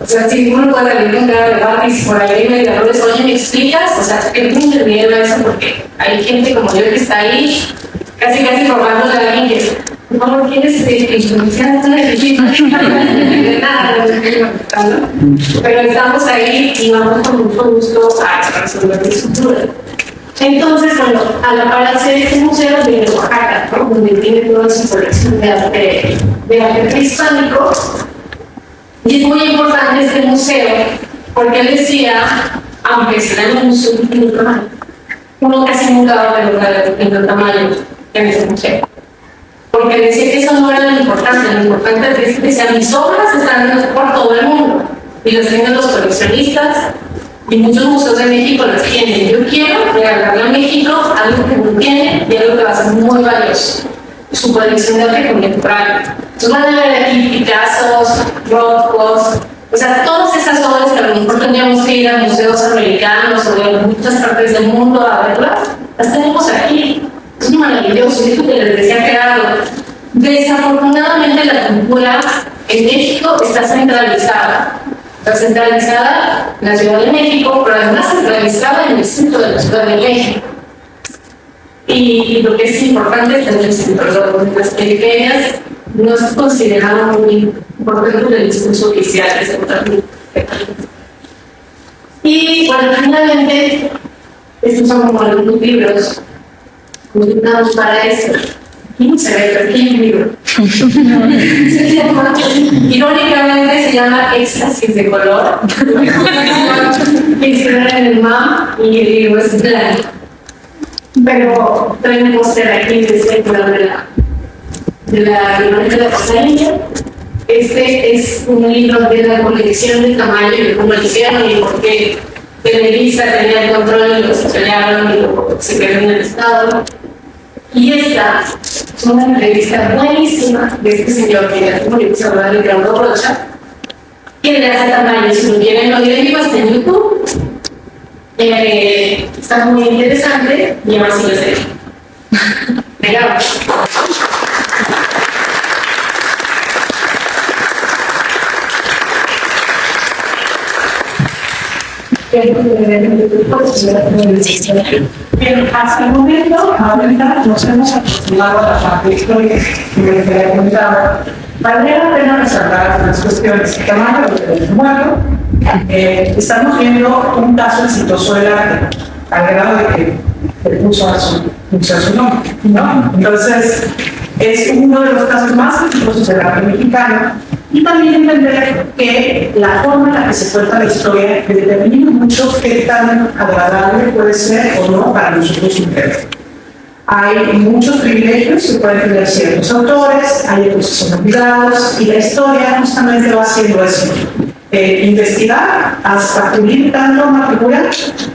O sea, si uno puede salir con cara de Barbie por ahí me diga, oye, ¿me explicas? O sea, el punto de miedo a eso porque hay gente como yo que está ahí casi robándole a alguien que no lo quieres influenciar pero estamos ahí y vamos con mucho gusto a resolver su cultura. Entonces, bueno, a la par de hacer este museo viene Oaxaca, ¿no? Donde tiene toda su colección de arte prehispánico. Y es muy importante este museo porque él decía, aunque sea en un subtítulo tamaño, uno casi nunca va a ver el tamaño en ese museo. Porque decía que eso no era lo importante es que decía, mis obras están por todo el mundo y las tienen los coleccionistas y muchos museos de México las tienen. Yo quiero regalarle a México algo que no tiene y algo que va a ser muy valioso, su colección de arte contemporáneo. Entonces van a ver aquí Picassos, Rothkos, o sea, todas esas obras que a lo mejor tendríamos que ir a museos americanos o de muchas partes del mundo a verlas, las tenemos aquí. Es maravilloso, es lo que les decía Gerardo. Desafortunadamente la cultura en México está centralizada. Está centralizada en la Ciudad de México, pero además centralizada en el centro de la Ciudad de México. Y lo que es importante es en el centro, de las periferias no se considera muy importante el discurso oficial que se vota. Y bueno, finalmente, estos son como algunos libros publicados para eso. ¿Quién se ve? Pero ¿quién libro? Irónicamente se llama Éxtasis de color. Que hicieron en el MAM y el libro es blanco. Pero trae un póster aquí de la biblioteca de Pasailla. Este es un libro de la colección de Tamayo y de cómo lo hicieron y por qué Televisa tenía el control y los pelearon y luego se quedó en el Estado. Y esta es una entrevista buenísima de este señor que ya como le puse a hablar de Leonardo Rocha, que le hace Tamayo. Si lo quieren, lo diré, está en YouTube. Está muy interesante y ahora sí lo sé. Venga. Pero hasta el momento, ahorita nos hemos acostumbrado a la parte histórica que me quería comentar. Valdría la pena resaltar las cuestiones de Tamayo del muerto. Estamos viendo un caso exitoso del arte, al grado de que le puso a su nombre, ¿no? Entonces, es uno de los casos más exitosos del arte mexicano. Y también entender que la forma en la que se cuenta la historia determina mucho qué tan agradable puede ser o no para nosotros interpretar. Hay muchos privilegios que pueden tener ciertos autores, hay otros que son obligados, y la historia justamente va haciendo eso. Investigar hasta pulir tanto una figura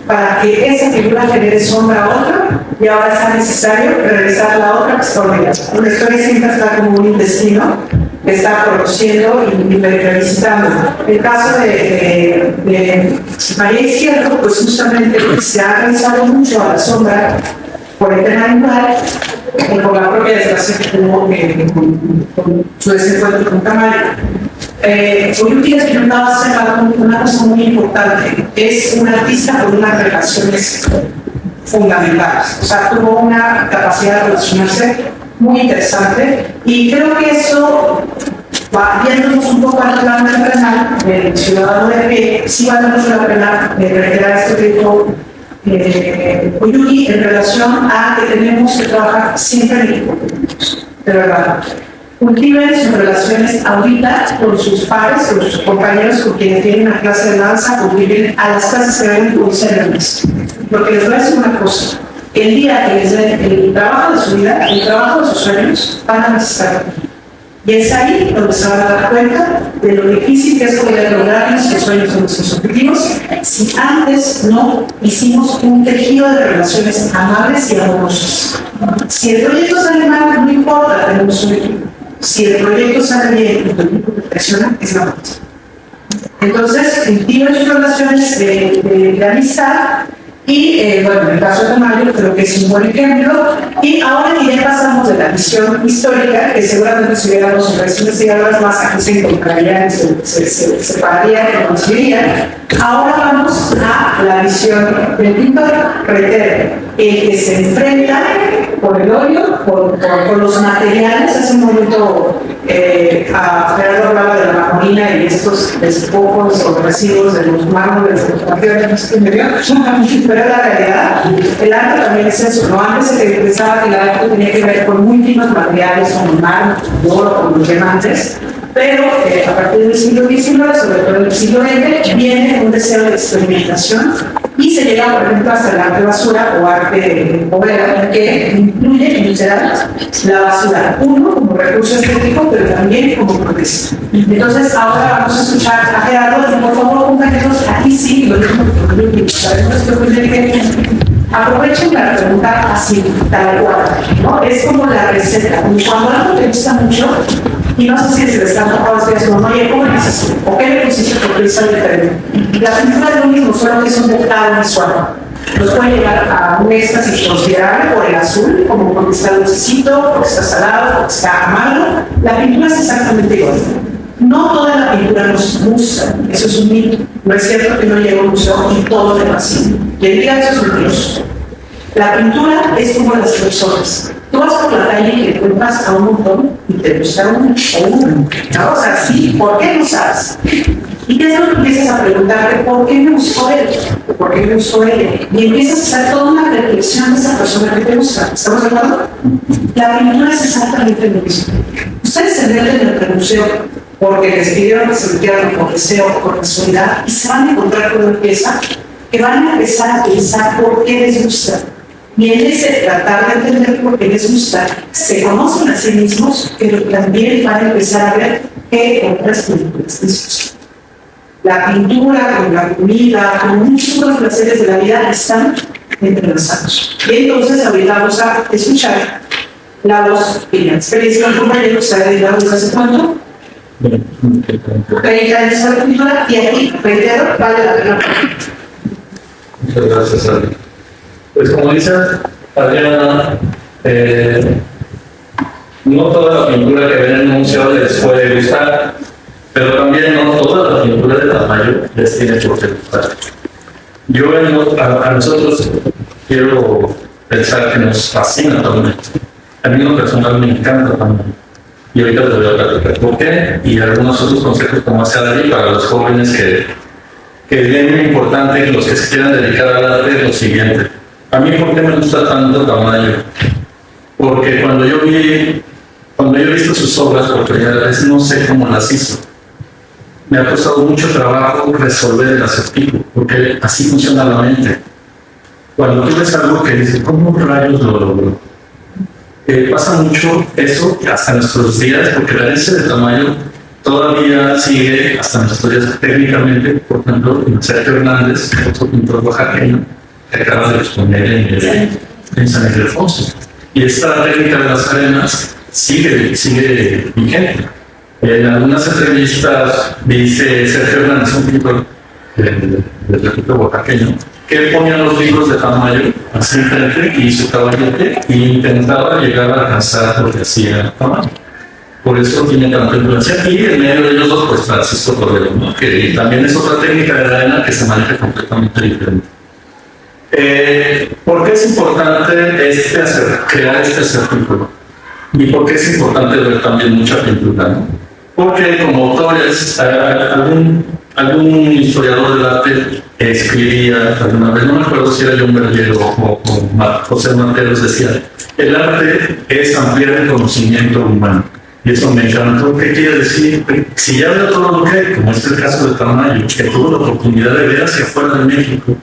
para que esa figura genere sombra a otra y ahora sea necesario regresar a la otra que está olvidada. La historia siempre está como un intestino está conociendo y revisitando. El caso de María Izquierdo, pues justamente se ha realizado mucho a la sombra por el tema animal, por la propia desgracia que tuvo con su desencuentro con Tamayo. Hoy un día que yo estaba cerrando una cosa muy importante, es un artista con unas relaciones fundamentales, o sea, tuvo una capacidad de relacionarse muy interesante y creo que eso, viéndonos un poco al plano terrenal del ciudadano de pie, sí vale mucho la pena reiterar esto que dijo Oyuki en relación a que tenemos que trabajar siempre en equipo, de verdad. Cultiven sus relaciones ahorita con sus pares, con sus compañeros, con quienes tienen una clase de danza, cultiven a las clases que ven con cerebros. Porque les voy a decir una cosa, el día que les den el trabajo de su vida, el trabajo de sus sueños, van a necesitar. Y es ahí donde se van a dar cuenta de lo difícil que es poder lograr nuestros sueños y nuestros objetivos si antes no hicimos un tejido de relaciones amables y amorosas. Si el proyecto sale mal, no importa, tenemos un equipo. Si el proyecto sale bien y tu equipo te presiona, es la muerte. Entonces, cultiven sus relaciones de amistad. Y bueno, en el caso de Tamayo creo que es un buen ejemplo. Y ahora que ya pasamos de la visión histórica, que seguramente si hubiéramos otras investigadoras más aquí se encontrarían, se separarían, se conocerían, ahora vamos a la visión del pintor, reitero, el que se enfrenta por el odio, por los materiales. Hace un momento a Gerardo hablaba de la marmolina y estos despojos o residuos de los mármoles de los campeones, pero la realidad, el arte también es eso, ¿no? Antes se pensaba que el arte tenía que ver con muy finos materiales, como el mármol, el oro, con los diamantes, pero a partir del siglo XIX, sobre todo del siglo XX, viene un deseo de experimentación y se llega, por ejemplo, hasta el arte basura o arte obrera, que incluye, en literal, la basura, uno como recurso estético, pero también como protesta. Entonces, ahora vamos a escuchar a Gerardo, y por favor, compañeros, aquí sí, lo mismo que sabemos que aprovechen para preguntar así, tal cual, ¿no? Es como la receta. Cuando algo te gusta mucho, y no sé si se le está tocando ustedes, no, oye, ¿cómo le haces? ¿O qué le pusiste porque es algo diferente? La pintura es lo mismo, solo que es un detalle visual. Nos puede llegar a un éxtasis considerable por el azul, como porque está dulcecito, porque está salado, porque está amargo. La pintura es exactamente igual. No toda la pintura nos gusta, eso es un mito. No es cierto que no llega a un museo y todo le fascina. Quien diga eso es mentiroso. La pintura es como las personas. Tú vas por la calle y te encuentras a un montón y te gusta uno o uno. ¿No? O sea, sí, ¿por qué no sabes? Y te empiezas a preguntarte, ¿por qué me gustó él? ¿Por qué me gustó ella? Y empiezas a hacer toda una reflexión de esa persona que te gusta. ¿Estamos de acuerdo? La pintura es exactamente lo mismo. Ustedes se meten en el museo porque les pidieron que se metieran por deseo o por casualidad y se van a encontrar con una pieza que van a empezar a pensar por qué les gusta. Y en ese tratar de entender por qué les gusta, se conocen a sí mismos, pero también van a empezar a ver qué otras películas les gustan. La pintura, con la comida, con muchos otros placeres de la vida están entrelazados. Y entonces ahorita vamos a escuchar la voz y la experiencia del compañero que se ha dedicado hace cuánto. 30 años a la pintura y aquí, reitero, vale la pena. Muchas gracias, Adri. Pues como dice Adriana, no toda la pintura que ven en un museo les puede gustar, pero también no toda la pintura de Tamayo les tiene por qué gustar. Yo a nosotros quiero pensar que nos fascina también. A mí en lo personal me encanta también. Y ahorita les voy a platicar por qué y algunos otros consejos como hace Adri para los jóvenes que es bien importante que los que se quieran dedicar al arte es lo siguiente. A mí, ¿por qué me gusta tanto Tamayo? Porque cuando yo he visto sus obras por primera vez, no sé cómo las hizo. Me ha costado mucho trabajo resolver el acertijo, porque así funciona la mente. Cuando tú ves algo que dices, ¿cómo rayos lo logró? Pasa mucho eso hasta nuestros días, porque la herencia de Tamayo todavía sigue hasta nuestros días técnicamente. Por ejemplo, Sergio Hernández, otro pintor oaxaqueño, que acaba de exponer en San Ildefonso. Y esta técnica de las arenas sigue vigente. En algunas entrevistas dice Sergio Hernández, un pintor del República oaxaqueño, que él ponía los libros de Tamayo así enfrente y su caballete e intentaba llegar a alcanzar lo que hacía Tamayo. Por eso tiene tanta influencia. Y en medio de ellos dos, pues Francisco Toledo, ¿no? Que también es otra técnica de la arena que se maneja completamente diferente. ¿Por qué es importante crear este acertículo? ¿Y por qué es importante ver también mucha pintura, ¿no? Porque como autores, algún historiador del arte escribía alguna vez, no me acuerdo si era John Berger o José Mateos, decía, el arte es ampliar el conocimiento humano. Y eso me encantó. ¿Qué quiere decir? Si ya veo todo lo que hay, como es el caso de Tamayo, que tuvo la oportunidad de ver hacia afuera de México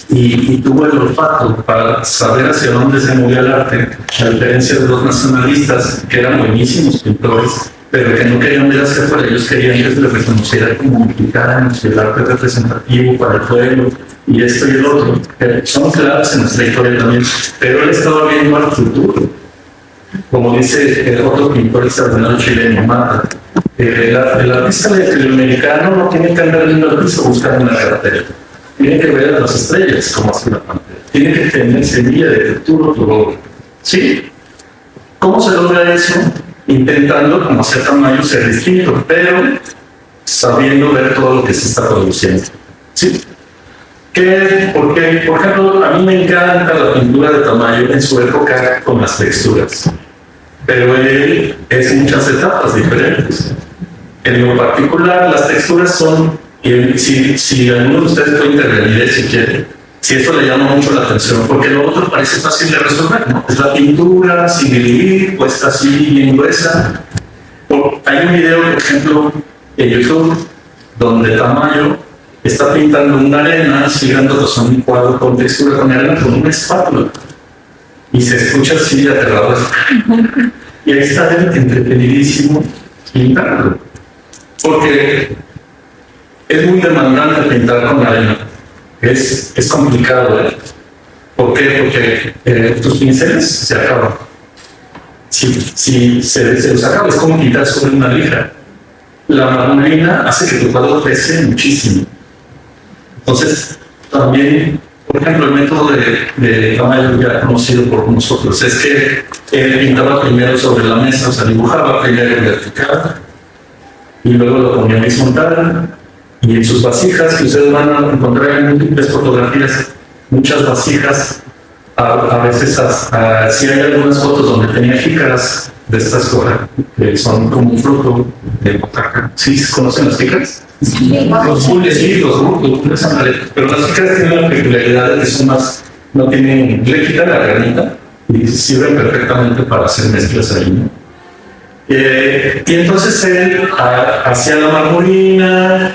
y tuvo el olfato para saber hacia dónde se movía el arte, a diferencia de los nacionalistas, que eran buenísimos pintores, pero que no querían ver hacia afuera, ellos querían que se les reconociera como mexicanos, el arte representativo para el pueblo, y esto y el otro, que son claves en nuestra historia también, pero él estaba viendo al futuro. Como dice el otro pintor extraordinario chileno, Mata, el artista latinoamericano no tiene que andar viendo al piso buscando una carretera, tiene que ver a las estrellas como hace la pantera, tiene que tener semilla de futuro tu obra. ¿Sí? ¿Cómo se logra eso? Intentando, como hacía Tamayo, ser distinto, pero sabiendo ver todo lo que se está produciendo. ¿Sí? Porque, por ejemplo, a mí me encanta la pintura de Tamayo en su época con las texturas, pero él es muchas etapas diferentes. En lo particular, las texturas son, y si alguno de ustedes puede intervenir si quiere, si eso le llama mucho la atención, porque lo otro parece fácil de resolver, ¿no? Es la pintura sin diluir, puesta así bien gruesa. Hay un video, por ejemplo, en YouTube, donde Tamayo está pintando una arena, siguiendo un cuadro con textura con arena con una espátula. Y se escucha así de aterrador. Y ahí está él entretenidísimo pintando. Porque es muy demandante pintar con arena. Es complicado, ¿eh? ¿Por qué? Porque tus pinceles se acaban. Si se los acaba, es como pintar sobre una lija. La marmolina hace que tu cuadro pese muchísimo. Entonces, también, por ejemplo, el método de Tamayo ya conocido por nosotros es que él pintaba primero sobre la mesa, o sea, dibujaba primero en vertical y luego lo ponía en horizontal, y en sus vasijas, que ustedes van a encontrar en múltiples fotografías, muchas vasijas, a veces sí hay algunas fotos donde tenía jícaras de estas cosas, que son como un fruto de Oaxaca. ¿Sí se conocen las jícaras? Sí, los bules, sí, los bules, pero las jícaras tienen la peculiaridad de que son más, no tienen, le quitan la granita y sirven perfectamente para hacer mezclas ahí, ¿no? Y entonces él hacía la marmolina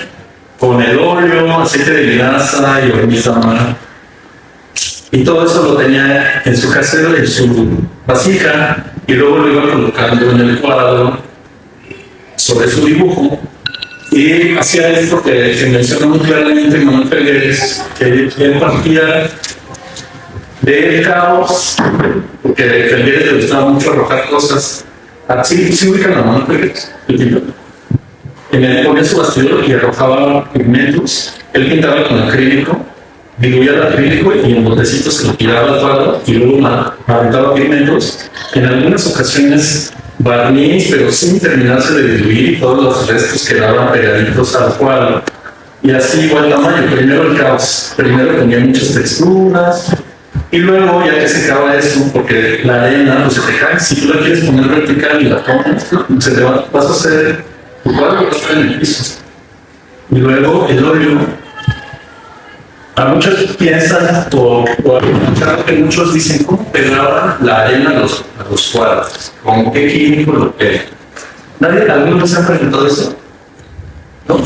con el óleo, aceite de linaza y orniza, y todo eso lo tenía en su casero, en su vasija, y luego lo iba colocando en el cuadro sobre su dibujo. Y hacía esto que menciona muy claramente Manuel Pérez, que él partía del caos, porque a Pérez le gustaba mucho arrojar cosas. Así se ubican a Manuel Pérez, el pintor. Él ponía su bastidor y arrojaba pigmentos. Él pintaba con acrílico, diluía el acrílico y en botecitos se lo tiraba al cuadro y luego aventaba pigmentos. En algunas ocasiones barniz, pero sin terminarse de diluir, y todos los restos quedaban pegaditos al cuadro. Y así igual Tamayo, primero el caos, primero ponía muchas texturas, y luego ya que se acaba esto, porque la arena pues se te cae, si tú la quieres poner vertical y la pones, se te vas a hacer, tu cuadro va a estar en el piso. Y luego el óleo, a muchos piensan, o que muchos dicen, ¿cómo pegaban la arena a los cuadros? ¿Con qué químico lo pega? ¿Alguno se ha preguntado eso? ¿No?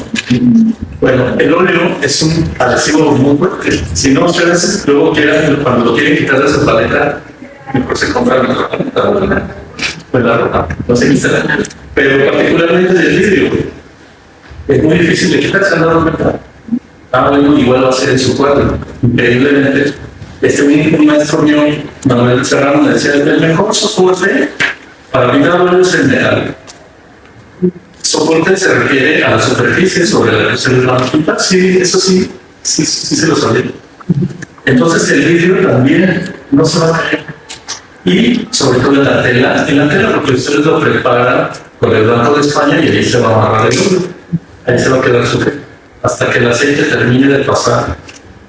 Bueno, el óleo es un adhesivo muy fuerte. Si no, ustedes luego cuando lo quieren quitar de su paleta, mejor se compran otra paleta, pues la ropa, no se quita. Pero particularmente del vidrio, es muy difícil de quitarse la ropa. Bueno, igual va a ser en su cuadro. Increíblemente, un maestro mío, Manuel Serrano, me decía: el mejor soporte para pintar óleo es el metal. soporte se refiere a la superficie sobre la que ustedes van a quitar. Sí, eso sí se lo sabía. Entonces el vidrio también no se va a caer. Y sobre todo en la tela porque ustedes lo preparan con el blanco de España y ahí se va a amarrar el oro. Ahí se va a quedar sujeto hasta que el aceite termine de pasar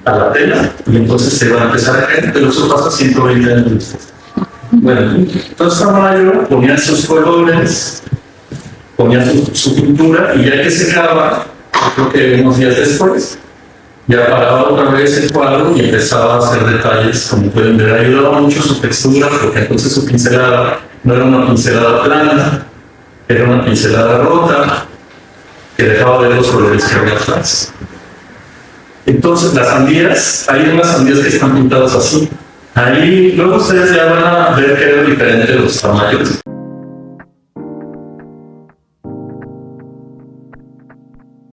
a la tela y entonces se va a empezar a caer, pero eso pasa 120 años. Bueno, entonces Tamayo ponía sus colores, ponía su pintura y ya que secaba, creo que unos días después, ya paraba otra vez el cuadro y empezaba a hacer detalles, como pueden ver, ayudaba mucho su textura, porque entonces su pincelada no era una pincelada plana, era una pincelada rota, que dejaba ver los colores que había atrás. Entonces las sandías, hay unas sandías que están pintadas así. Ahí luego ustedes ya van a ver que era diferente de los tamaños.